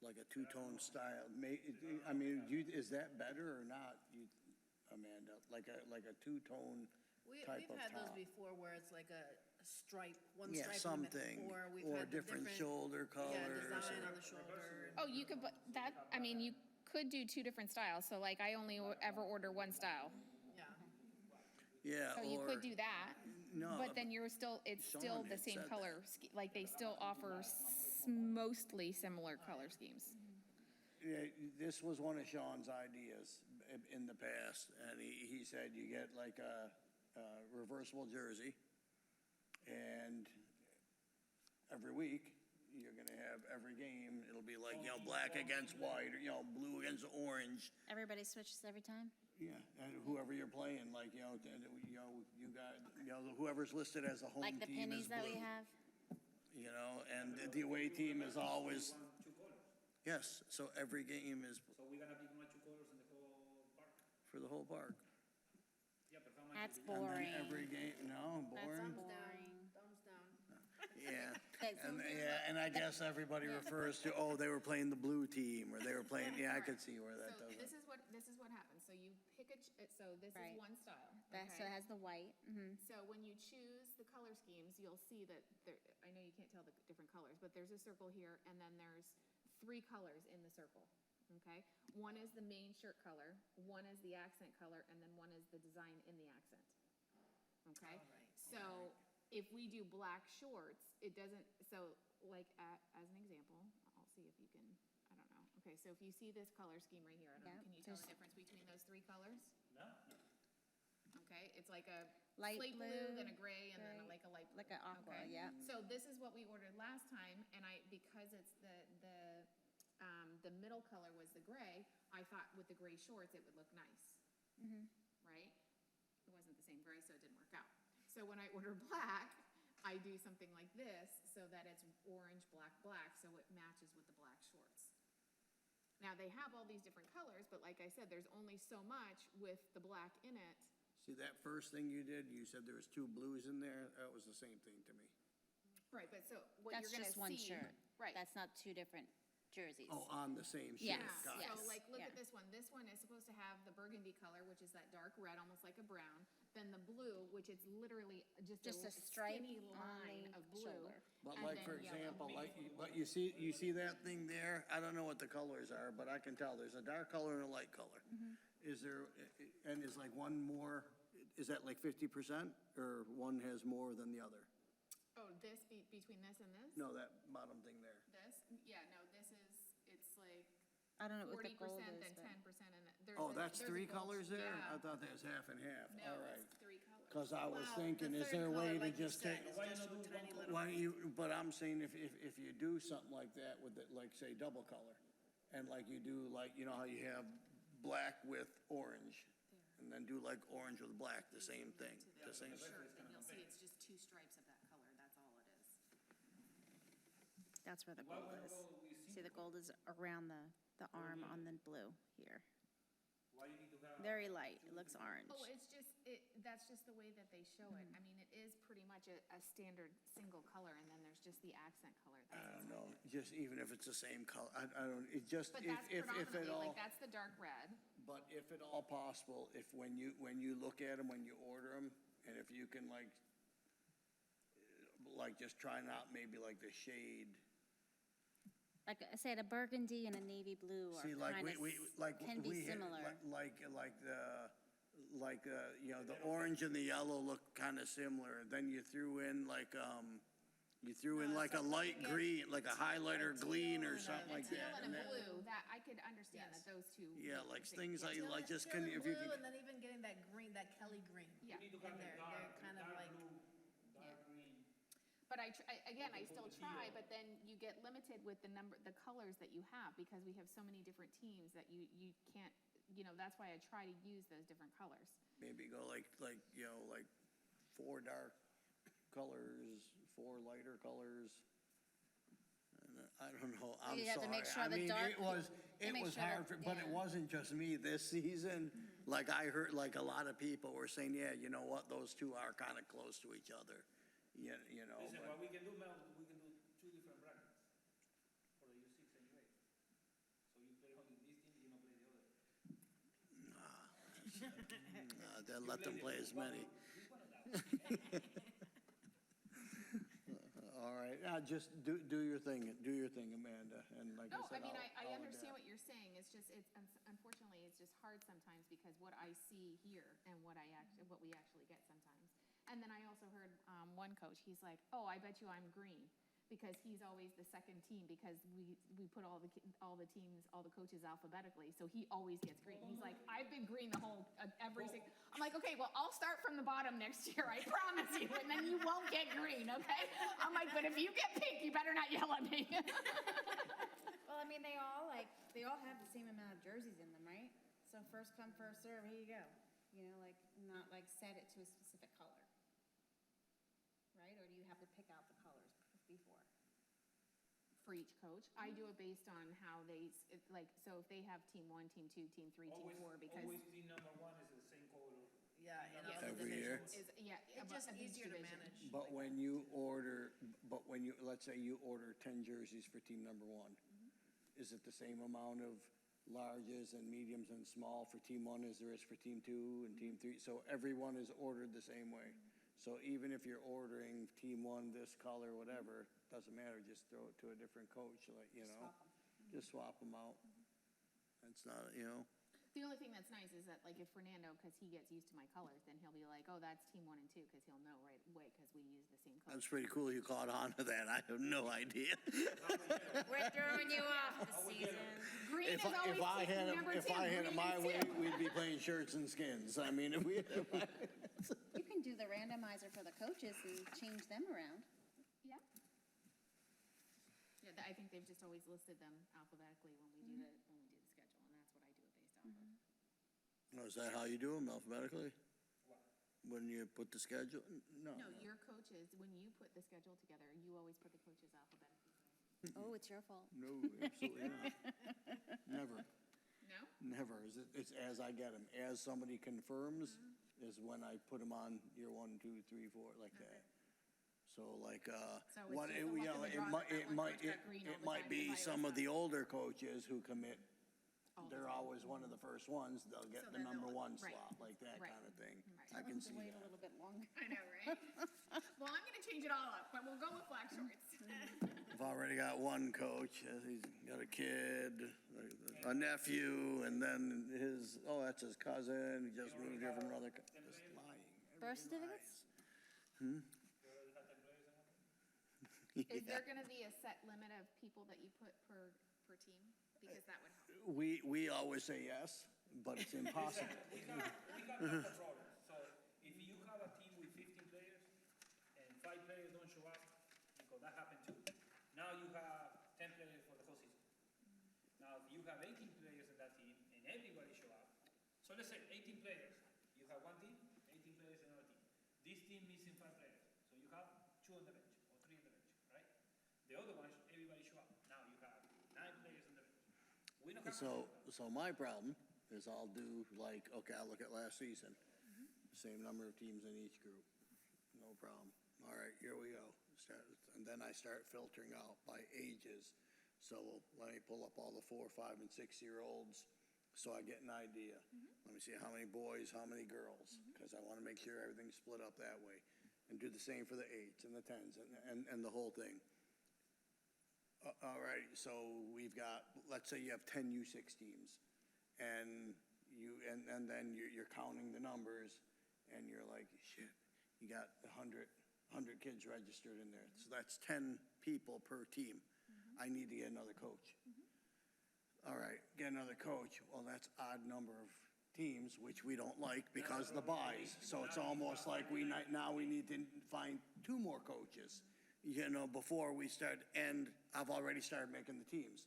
like a two-tone style, I mean, is that better or not, Amanda? Like a two-tone type we've of had those top? before where it's like a stripe, one Yeah, stripe. something, Or we've or had the different shoulder colors. Yeah, design or- on the shoulder. Oh, you could, but that, I mean, you could do two different styles, so like I only ever order one style. Yeah. Yeah, So you or, could do that, no, but then you're still, it's still Sean the had same said color, like they still offer mostly similar color schemes. yeah, this was one of Sean's ideas in the past, and he said you get like a reversible jersey, and every week, you're gonna have every game, it'll be like, you know, black against white, or, you know, blue against orange. Everybody switches every time? Yeah, and whoever you're playing, like, you know, you got, you know, whoever's listed as a home Like the team is pennies that we blue. have? You know, and the away team is always, yes, so every game is So we're gonna pick my 2 colors in the whole park? for the whole park. Yeah, but how much? That's And then boring. every game, no, That's boring, boring. Thumbs down. yeah. That's- And I guess everybody refers to, oh, they were playing the blue team, or they were playing, yeah, I could see where that So doesn't. this is what happens, so you pick so this Right. is one style, That, so it okay? has the white. Mm-hmm. So when you choose the color schemes, you'll see that there, I know you can't tell the different colors, but there's a circle here, and then there's 3 colors in the circle, okay? One is the main shirt color, one is the accent color, and then one is the design in the accent, okay? So if we do black shorts, it doesn't, so like, as an example, I'll see if you can, I don't know. Okay, so if you see this color scheme right here, I don't know, Yeah, can you tell the there's- difference between those 3 colors? No? Okay, it's like a Light slate blue, blue, then a gray, and then gray, like a light blue. like a aqua, okay? yeah. So this is what we ordered last time, and because it's the middle color was the gray, I thought with the gray shorts, it would look nice. Right? It wasn't the same gray, so it didn't work out. So when I order black, I do something like this, so that it's orange, black, black, so it matches with the black shorts. Now, they have all these different colors, but like I said, there's only so much with the black in it. See, that first thing you did, you said there was 2 blues in there, that was the same thing to me. Right, but so what That's you're gonna just one see. shirt. Right. That's not 2 different jerseys. Oh, on the same Yes, sheet, Yeah, gotcha. yes. so like, look yeah. at this one. This one is supposed to have the burgundy color, which is that dark red, almost like a brown. Then the blue, which is literally just Just a a stripe skinny on line the of blue. shoulder. But and like, then for yellow. example, but you see that thing there? I don't know what the colors are, but I can tell, there's a dark color and a light color. Is there, and is like one more, is that like 50%, or one has more than the other? Oh, between this and this? No, that bottom thing there. This? Yeah, no, this is, it's like I don't know what 40%, the gold then is, but 10%, and there's Oh, a- that's there's a 3 gold- colors there? I Yeah. thought that was half and half, all No, right. it's 3 colors. Because I was Well, thinking, the is third there a color, way to like you just said, take, is just a tiny little why don't you, but I'm saying if you do something like that with it, like say double color, and like you do like, you know how you have black with orange, and then do like orange with black, the same thing, the same. Shirt, and you'll see it's just 2 stripes of that color, that's all it is. That's where the gold is. See, the gold is around the arm on the blue here. Why you need to have? Very light, it looks orange. Oh, it's just, that's just the way that they show it. I mean, it is pretty much a standard single color, and then there's just the accent color. I don't know, just even if it's the same color, I don't, it just, But if that's at predominantly, all. like, that's the dark red. But if at all possible, if when you look at them, when you order them, and if you can like just try not maybe like the shade. Like I said, a burgundy and a navy blue are See, like kind of, can be we had- similar. Like you know, the orange and the yellow look kind of similar. Then you threw in like a light green, like a highlighter green or something like Teal that. and And a that- blue, that, I could understand that those two. Yeah, like would- things like, Teal and- just teal can, and if you blue, can. and then even getting that green, that Kelly green. Yeah. You need to And have the they're dark, kind of dark like, blue, dark green. But again, I still try, but then you get limited with the colors that you have, because we have so many different teams that you can't, that's why I try to use those different colors. Maybe go like, you know, like 4 dark colors, 4 lighter colors. And I don't know, I'm You have to sorry. make sure I the mean, dark- it was to make sure hard, that- but it yeah. wasn't just me this season. Like I heard, like a lot of people were saying, yeah, you know what, those two are kind of close to each other. You know, Listen, but what we can do, Mel, we can do 2 different brackets for the U6 and U8. So you play only this team, you don't play the other. they'll let them play as many. All right, just do your thing, Amanda, and like I No, said, I mean, I'll I understand adapt. what you're saying, it's just, unfortunately, it's just hard sometimes, because what I see here and what we actually get sometimes. And then I also heard, one coach, he's like, oh, I bet you I'm green, because he's always the second team, because we put all the teams, all the coaches alphabetically, so he always gets green. He's like, I've been green the whole, every single, I'm like, okay, well, I'll start from the bottom next year, I promise you, and then you won't get green, okay? I'm like, but if you get pink, you better not yell at me. Well, I mean, they all have the same amount of jerseys in them, right? So first come, first serve, here you go. You know, like, not like set it to a specific color. Right? Or do you have to pick out the colors before? For each coach, I do it based on how so if they have team 1, team 2, team 3, team 4, because. Always team number 1 is the same color. yeah, in Yeah, all the Every year? divisions. It's but just of each easier to division. manage. But when let's say you order 10 jerseys for team number 1, is it the same amount of larges and mediums and small for team 1 as there is for team 2 and team 3? So everyone is ordered the same way. So even if you're ordering team 1 this color, whatever, doesn't matter, just throw it to a different coach, like, you know? Just swap them out. It's not, you know, The only thing that's nice is that, like, if Fernando, because he gets used to my colors, then he'll be like, oh, that's team 1 and 2, because he'll know right away, because we use the same colors. that's pretty cool you caught on to that. I have no idea. We're throwing you off the season. Green is always If I had number 2. it green my is way, 2. we'd be playing shirts and skins. I mean, if we had it my You can do the randomizer for the coaches and change them around. Yeah. Yeah, I think they've just always listed them alphabetically when we do the schedule, and that's what I do it based off of. Oh, is that how you do them, alphabetically? When you put the schedule? No. No, your coaches, when you put the schedule together, you always put the coaches alphabetically. Oh, it's your fault. No, absolutely not. Never, No? never. It's as I get them. As somebody confirms is when I put them on year 1, 2, 3, 4, like that. So like, So it's what, just a luck of the draw that that one coach got green all it the might time, be if I some was of the older coaches who commit, All the they're time. always one of the first ones, they'll get So the then number they'll- 1 right, slot, like that right, kind of thing. right. I can see Wait a that. little bit longer. I know, right? Well, I'm gonna change it all up, but we'll go with black shorts. I've already got one coach, he's got a kid, a nephew, and then that's his cousin, he just moved here from another, just lying. Birth certificates? Is there gonna be a set limit of people that you put per team? Because that would help. We always say yes, but it's impossible. We got no control. So if you have a team with 15 players and 5 players don't show up, because that happened too. Now you have 10 players for the whole season. Now if you have 18 players in that team and everybody show up, so let's say 18 players, you have one team, 18 players in another team. This team missing 5 players, so you have 2 on the bench or 3 on the bench, right? The other ones, everybody show We don't have. So my problem is I'll do like, okay, I'll look at last season. Same number of teams in each group. No problem. All right, here we go. And then I start filtering out by ages. So let me pull up all the 4, 5, and 6-year-olds so I get an idea. Let me see how many boys, how many girls, because I want to make sure everything's split up that way. And do the same for the 8s and the 10s and the whole thing. All right, so we've got, let's say you have 10 U6 teams. And then you're counting the numbers and you're like, shit, you got 100 kids registered in there. So that's 10 people per team. I need to get another coach. All right, get another coach. Well, that's odd number of teams, which we don't like because of the buys. So it's almost like now we need to find 2 more coaches, you know, before we start. And I've already started making the teams.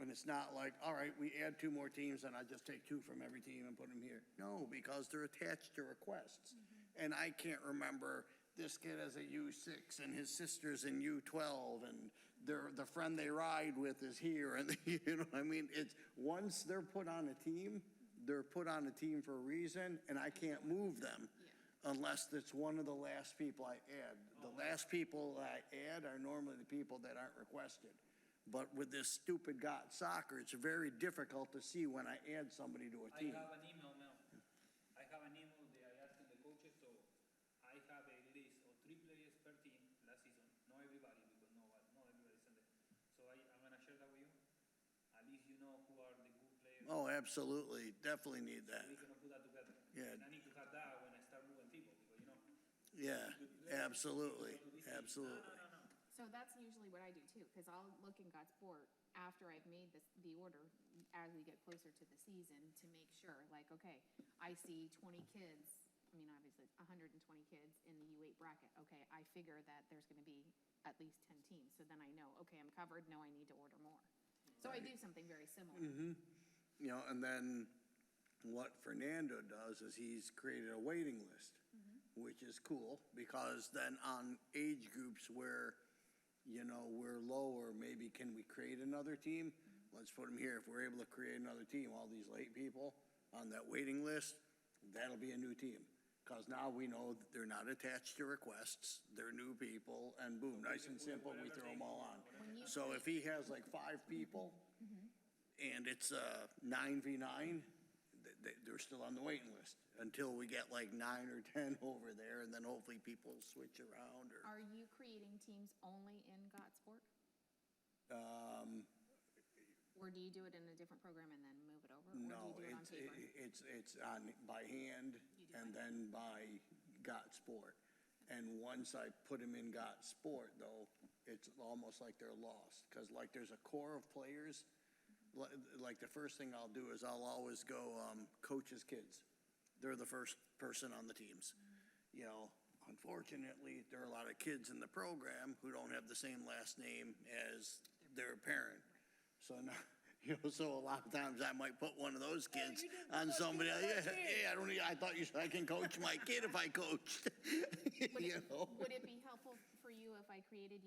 And it's not like, all right, we add 2 more teams and I just take 2 from every team and put them here. No, because they're attached to requests. And I can't remember this kid as a U6 and his sister's in U12 and the friend they ride with is here. And you know, I mean, it's once they're put on a team, they're put on a team for a reason and I can't move them unless it's one of the last people I add. The last people I add are normally the people that aren't requested. But with this stupid GOT soccer, it's very difficult to see when I add somebody to a I team. have an email now. I have an email that I asked the coaches, so I have a list of 3 players per team last season. Not everybody, because not everybody sent it. So I'm gonna share that with you. At least you know who are the good players. Oh, absolutely, definitely need that. We can put that together. Yeah. And I need to have that when I start moving people, because you know. Yeah, absolutely, absolutely. So that's usually what I do too, because I'll look in God's Sport after I've made the order as we get closer to the season to make sure, like, okay, I see 20 kids, I mean, obviously, 120 kids in the U8 bracket. Okay, I figure that there's gonna be at least 10 teams, so then I know, okay, I'm covered, no, I need to order more. So I do something very similar. You know, and then what Fernando does is he's created a waiting list, which is cool, because then on age groups where, you know, we're lower, maybe can we create another team? Let's put them here. If we're able to create another team, all these late people on that waiting list, that'll be a new team. Because now we know that they're not attached to requests, they're new people, and boom, nice and simple, we throw them all on. So if he has like 5 people, and it's 9v9, they're still on the waiting list until we get like 9 or 10 over there, and then hopefully people switch around or. Are you creating teams only in GOT Sport? Or do you do it in a different program and then move it over? No, Or do you do it on paper? it's on by hand and then by GOT Sport. And once I put them in GOT Sport though, it's almost like they're lost. Cause like there's a core of players, like the first thing I'll do is I'll always go, coaches' kids. They're the first person on the teams. You know, unfortunately, there are a lot of kids in the program who don't have the same last name as their parent. So now, you know, so a lot of times I might put one of those kids on somebody. Yeah, I thought you said I can coach my kid if I coached. You know? Would it be helpful for you if I created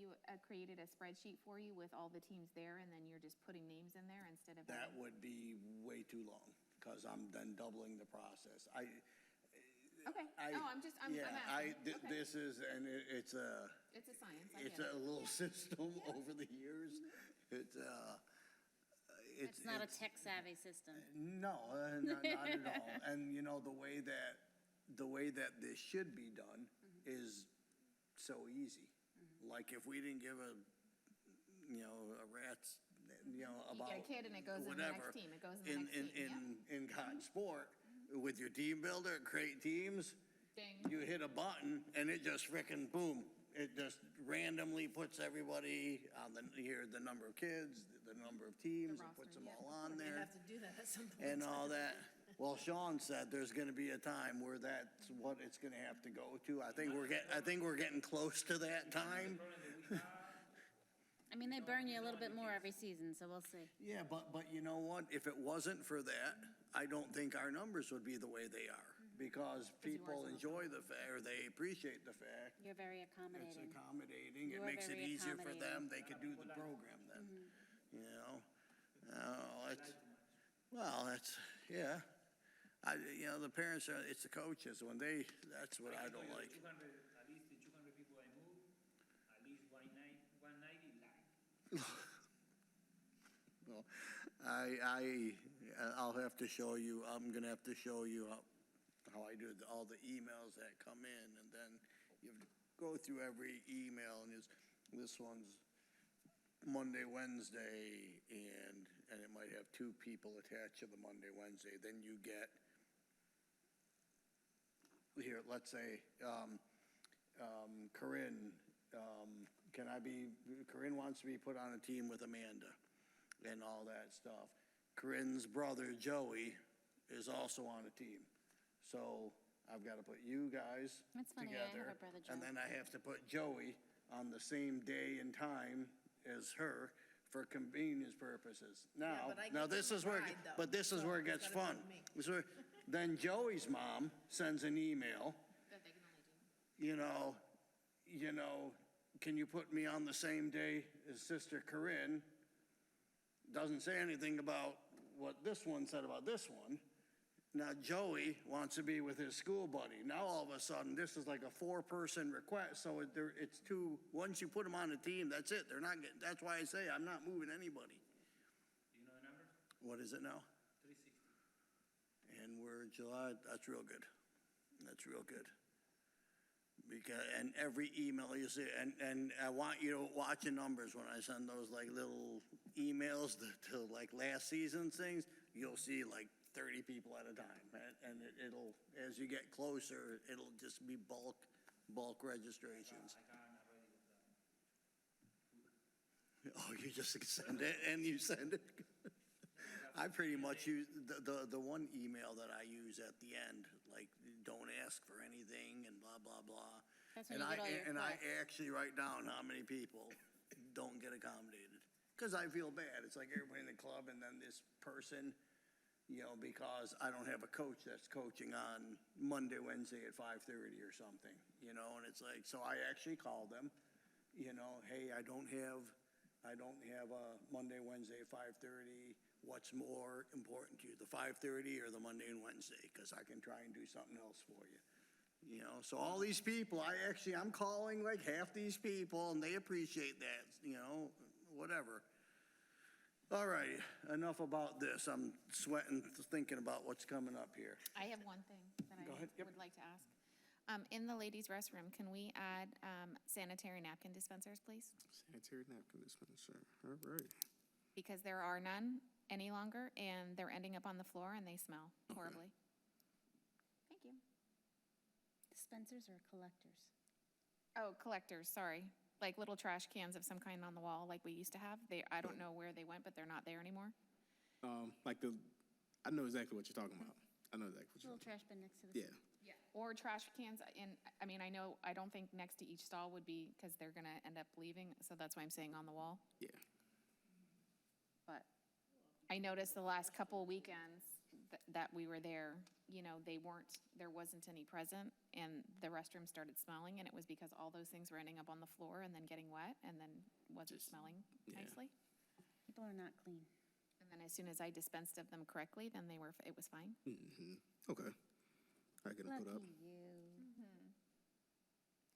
a spreadsheet for you with all the teams there and then you're just putting names in there instead of? That would be way too long, because I'm then doubling the process. Okay, no, I'm asking. Okay. This is, and it's a. It's a science, I It's get a it. little system over the years. It's not a tech-savvy system. No, not at all. And you know, the way that this should be done is so easy. Like if we didn't give a rat's, about You get a kid and it goes in the whatever, next team, it goes in the next team, in GOT Sport, with your team builder, create teams, Ding. you hit a button and it just frickin' boom. It just randomly puts everybody on the number of kids, the number of teams, it puts them all on You there have to do that at some point. and all that. Well, Sean said there's gonna be a time where that's what it's gonna have to go to. I think we're getting close to that time. I mean, they burn you a little bit more every season, so we'll see. Yeah, but you know what? If it wasn't for that, I don't think our numbers would be the way they are. Because people enjoy the fact, or they appreciate the fact. You're very It's accommodating. accommodating. You It are makes it very easier for them. accommodating. They could do the program then, you know? Well, that's, yeah. The parents are, it's the coaches, that's what I don't like. 200, at least the 200 people I move, at least 190 live. Well, I'll have to show you, I'm gonna have to show you how I do all the emails that come in, and then you have to go through every email, and this one's Monday, Wednesday, and it might have two people attached to the Monday, Wednesday. Then you get, here, let's say, Corinne, Corinne wants to be put on a team with Amanda and all that stuff. Corinne's brother, Joey, is also on a team. So I've got to put you guys That's funny, I have together. a brother, And Joe. then I have to put Joey on the same day and time as her for convenience purposes. Now, but I now give this him a is where, ride, though, but this is so where it he's gets gotta fun. come with me. This is where- Then Joey's mom sends an email, That they can only do. you know, can you put me on the same day as Sister Corinne? Doesn't say anything about what this one said about this one. Now Joey wants to be with his school buddy. Now all of a sudden, this is like a 4-person request, so it's two, once you put them on a team, that's it. They're not getting, that's why I say I'm not moving anybody. Do you know the numbers? What is it now? 360. And we're July, that's real good. That's real good. Because, and every email you see, and I want you to watch the numbers when I send those like little emails to like last season's things, you'll see like 30 people at a time. And it'll, as you get closer, it'll just be bulk registrations. I got already with that. Oh, you just send it and you send it? I pretty much use, the one email that I use at the end, like, don't ask for anything and blah, blah, blah. That's when And you get all your And I clicks. actually write down how many people don't get accommodated. Because I feel bad. It's like everybody in the club and then this person, because I don't have a coach that's coaching on Monday, Wednesday at 5:30 or something, and it's like, so I actually call them, hey, I don't have a Monday, Wednesday at 5:30. What's more important to you, the 5:30 or the Monday and Wednesday? Because I can try and do something else for you. So all these people, I'm calling like half these people and they appreciate that, whatever. All right, enough about this. I'm sweating thinking about what's coming up here. I have one thing that I Go ahead, yep. would like to ask. In the ladies' restroom, can we add sanitary napkin dispensers, please? Sanitary napkin dispenser, all right. Because there are none any longer, and they're ending up on the floor, and they smell horribly. Thank you. Dispensers or collectors? Oh, collectors, sorry. Like little trash cans of some kind on the wall, like we used to have. I don't know where they went, but they're not there anymore. I know exactly what you're talking about. I know exactly what you're Little talking trash bin next to the. Yeah, Or trash cans I don't think next to each stall would be, because they're gonna end up leaving, so that's why I'm saying on the wall. yeah. But I noticed the last couple weekends that we were there, there wasn't any present, and the restroom started smelling, and it was because all those things were ending up on the floor and then getting wet, and then wasn't smelling yeah. nicely. People are not clean. And then as soon as I dispensed of them correctly, then it was fine. Okay. I get them put up. Lucky you.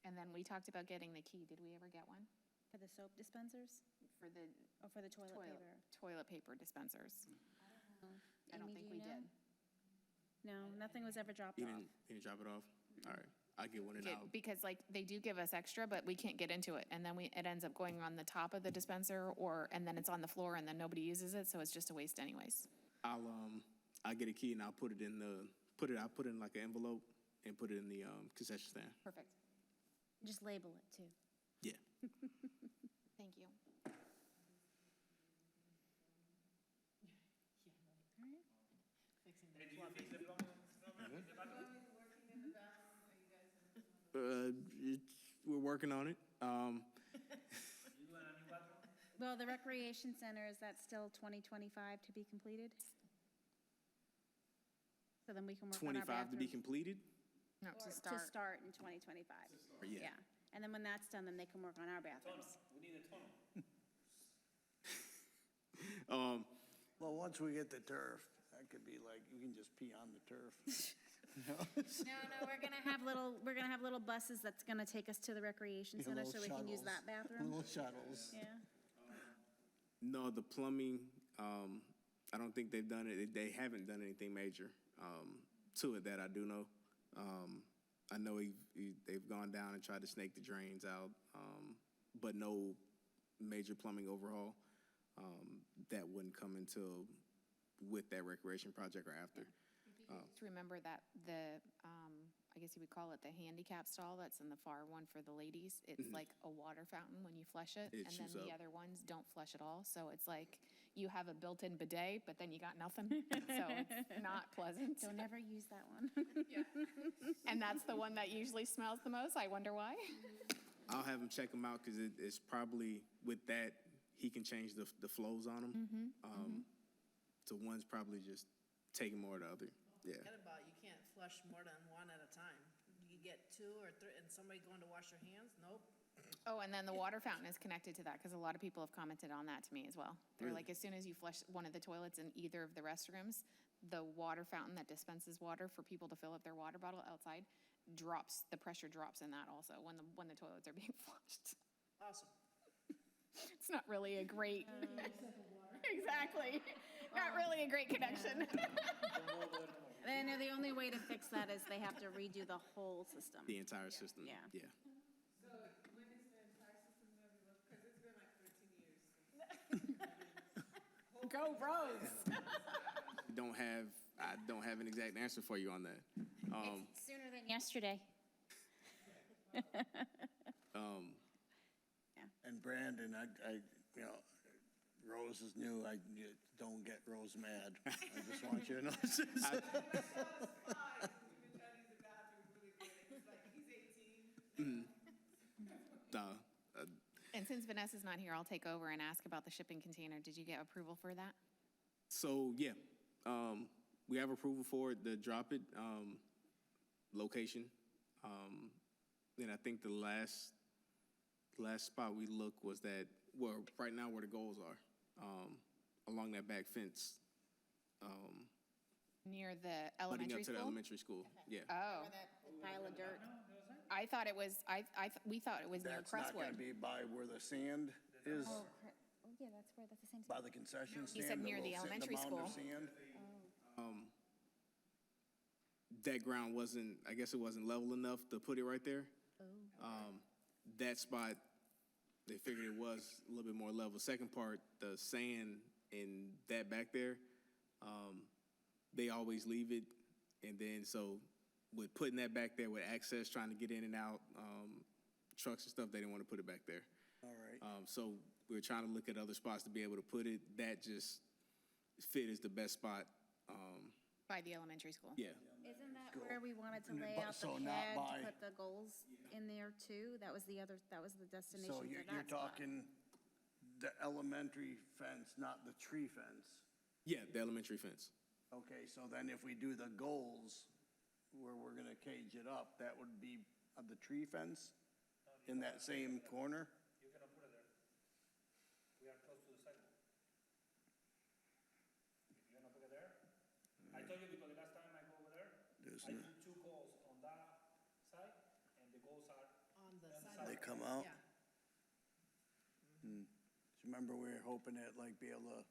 And then we talked about getting the key. Did we ever get one? For the soap dispensers For the or for the toilet paper? toilet paper dispensers. I don't Amy, think do we you know? did. No, nothing was ever dropped You off. didn't drop it off? All right, I get one and Get- out. Because they do give us extra, but we can't get into it. And then it ends up going on the top of the dispenser and then it's on the floor and then nobody uses it, so it's just a waste anyways. I'll get a key and I'll put it in like an envelope and put it in the concession stand. Perfect. Just label it too. Yeah. Thank you. Hey, do you fix the plumbing in the bathroom? We're working on it. You doing a new bathroom? Well, the recreation center, is that still 2025 to be completed? So then we can work on our 25 to be bathrooms. completed? No, Or to start. To start in 2025. Yeah. Yeah, and then when that's done, then they can work on our bathrooms. We need a tunnel. Well, once we get the turf, could be like, you can just pee on the turf. No, we're gonna have little buses that's gonna take us to the recreation Yeah, center little so we can use shuttles. that bathroom. Little shuttles. Yeah. No, the plumbing, I don't think they've done it. They haven't done anything major to it that I do know. I know they've gone down and tried to snake the drains out, but no major plumbing overhaul. That wouldn't come until with that recreation project or after. Just remember that I guess you would call it the handicap stall that's in the far one for the ladies. It's like a water fountain when you flush it. It And then shoots the up. other ones don't flush at all. So it's like you have a built-in bidet, but then you got nothing. So it's not pleasant. Don't ever use that one. And that's the one that usually smells the most. I wonder why. I'll have him check them out because it's probably with that he can change the flows on them. So one's probably just taking more of the other. Yeah. Forget about, you can't flush more than one at a time. You get two or three, and somebody going to wash your hands? Nope. Oh, and then the water fountain is connected to that because a lot of people have commented on that to me as well. They're like, as soon as you flush one of the toilets in either of the restrooms, the water fountain that dispenses water for people to fill up their water bottle outside drops, the pressure drops in that also when the toilets are being flushed. Awesome. It's not really a great, exactly, not really a great connection. I know the only way to fix that is they have to redo the whole system. The entire system. Yeah. Yeah. So when is the entire system gonna be, because it's been like 13 years. Go Rose. I don't have an exact answer for you on that. It's sooner than yesterday. And Brandon, I, you know, Rose is new, don't get Rose mad. I just want you to know. We've been trying to use the bathroom really good. It's like, he's 18. And since Vanessa's not here, I'll take over and ask about the shipping container. Did you get approval for that? So, yeah, we have approval for it, the drop it location. And I think the last spot we looked was that, well, right now where the goals are, along that back fence, Near the butting elementary up to the school? elementary school. Yeah. Oh, That pile of dirt. I thought it was, we thought it was near That's not gonna Crestwood. be by where the sand is, Oh, yeah, that's the same. by the concession stand. You said near the little elementary mound of school. sand. That ground wasn't, I guess it wasn't level enough to put it right there. That spot, they figured it was a little bit more level. Second part, the sand in that back there, they always leave it. And then so with putting that back there with access, trying to get in and out, trucks and stuff, they didn't want to put it back there. All right. So we were trying to look at other spots to be able to put it. That just fit as the best spot. By the elementary school. Yeah. Isn't that where we wanted to But- lay out the so not pad by- to put the goals in there too? That was the destination So for you're that spot. talking the elementary fence, not the tree fence. Yeah, the elementary fence. Okay, so then if we do the goals where we're gonna cage it up, that would be the tree fence in that same corner? You're gonna put it there. We are close to the sidewalk. If you're gonna put it there, I told you because the last time I go over there, There's I no- put two goals on that side, and the goals are On the on the side. They side. come out? Yeah. Remember we were hoping to like be able to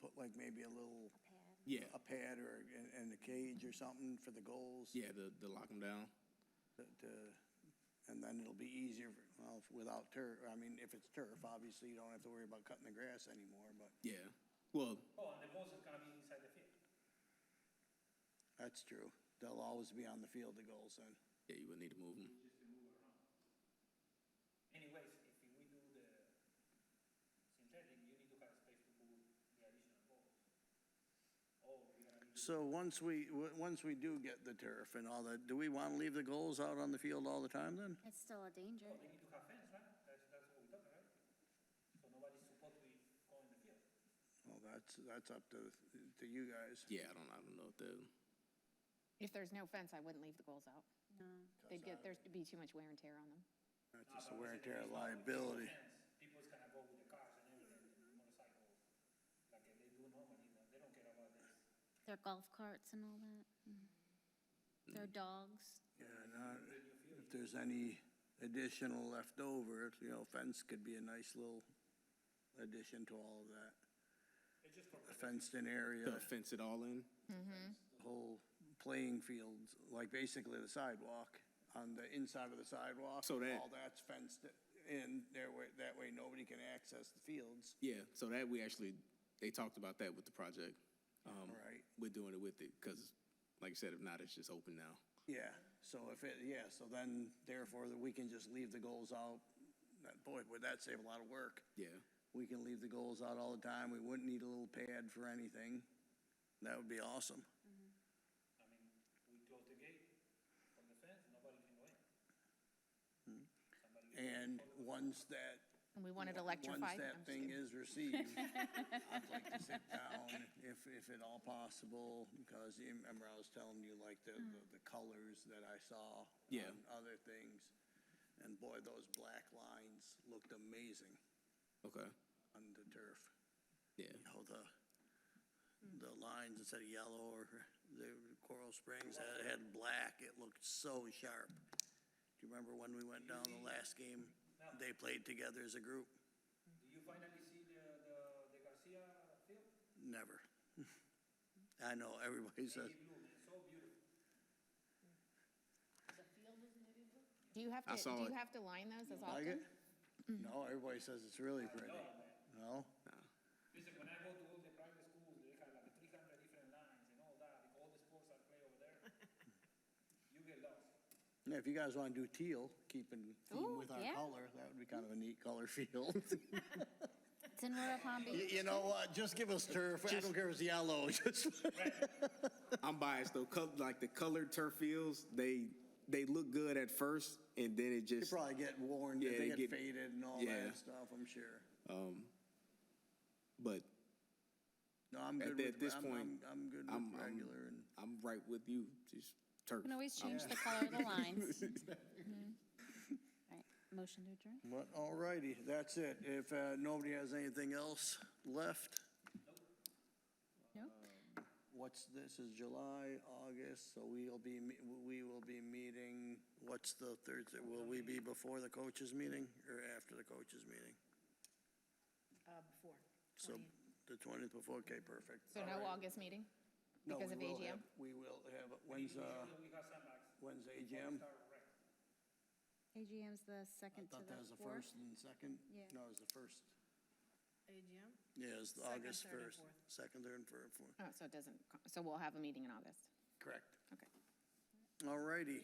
put like maybe a little, Yeah. a pad or, and a cage or something for the goals? Yeah, to lock them down. And then it'll be easier, well, without turf. I mean, if it's turf, obviously you don't have to worry about cutting the grass anymore, but Yeah. Well, Oh, and the goals is gonna be inside the field. that's true. They'll always be on the field, the goals then. yeah, you would need to move them. Anyways, if we do the synthetic, you need to have space to put the additional goals. Oh, you're gonna need. So once we do get the turf and all that, do we want to leave the goals out on the field all the time then? It's still a danger. Oh, they need to have fence, right? That's what we're talking, right? So nobody's supposed to be going in the field. Well, that's up to you guys. Yeah, I don't know what the, If there's no fence, I wouldn't leave the goals out. No. There'd be too much wear and tear on them. That's just a wear and tear liability. People's gonna go with the cars and everything, motorcycles, like they do normally, they don't care about this. Their golf carts and all that. Their dogs. Yeah, not, if there's any additional left over, you know, fence could be a nice little addition to all of that. A fenced-in area, To fence it all in? whole playing fields, like basically the sidewalk, on the inside of the sidewalk. So that- all that's fenced in there, that way nobody can access the fields. Yeah, so that they talked about that with the project. Right. We're doing it with it, because, like you said, if not, it's just open now. Yeah, so so then therefore we can just leave the goals out. Boy, would that save a lot of work. Yeah, We can leave the goals out all the time. We wouldn't need a little pad for anything. That would be awesome. I mean, we close the gate from the fence, nobody can go in. Somebody can And once that And we want it Once electrified. that I'm just thing kidding. is received, I'd like to sit down, if at all possible, because you remember I was telling you, like, the colors that I saw Yeah. on other things. And boy, those black lines looked amazing okay, on the turf. yeah. You know, the lines instead of yellow, or the Coral Springs had black, it looked so sharp. Do you remember when we went down the last game? They played together as a group? Do you finally see the Garcia field? Never. I know, everybody says, Navy blue, man, so beautiful. Do you have I to, saw do you it. have to line those as like often? it? No, everybody says it's really pretty. No? Listen, when I go to all the private schools, they have like 300 different lines and all that, because all the sports are played over there. You get lost. Yeah, if you guys want to do teal, keeping theme Ooh, with our yeah. color, that would be kind of a neat color field. It's in Royal Palm Beach. You know what, just give us turf, I don't care if it's yellow, just. I'm biased, though, like the colored turf fields, they look good at first, and then it You just, probably get worn, Yeah, they they get get- faded and all yeah. that stuff, I'm sure. but No, I'm At good with, this I'm point, good with I'm- regular and. I'm right with you, just turf. You can always change the color of the lines. All right, motion to adjourn? But, all righty, that's it. If nobody has anything else left, No? this is July, August, so we will be meeting, what's the Thursday? Will we be before the coaches meeting or after the coaches meeting? Before. So the 20th before, okay, perfect. So no August meeting? No, Because of we will AGM? have- We will have, when's We got sandbags. AGM? Start rec. AGM's the I second to thought that was the the fourth. first and second? Yeah. No, it was the first. AGM? Yeah, it's Second, August third, and 1st. fourth. Second, third, and fourth. Oh, so it doesn't, so we'll have a meeting in August. Correct. Okay. All righty.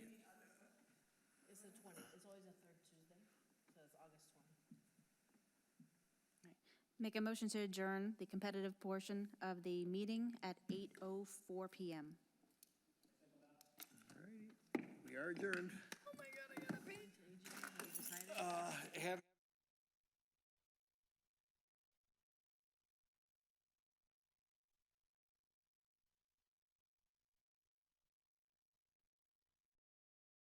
It's the 20th, it's always the third Tuesday, so it's August 20th. Make a motion to adjourn the competitive portion of the meeting at 8:04 PM. All righty. We are adjourned.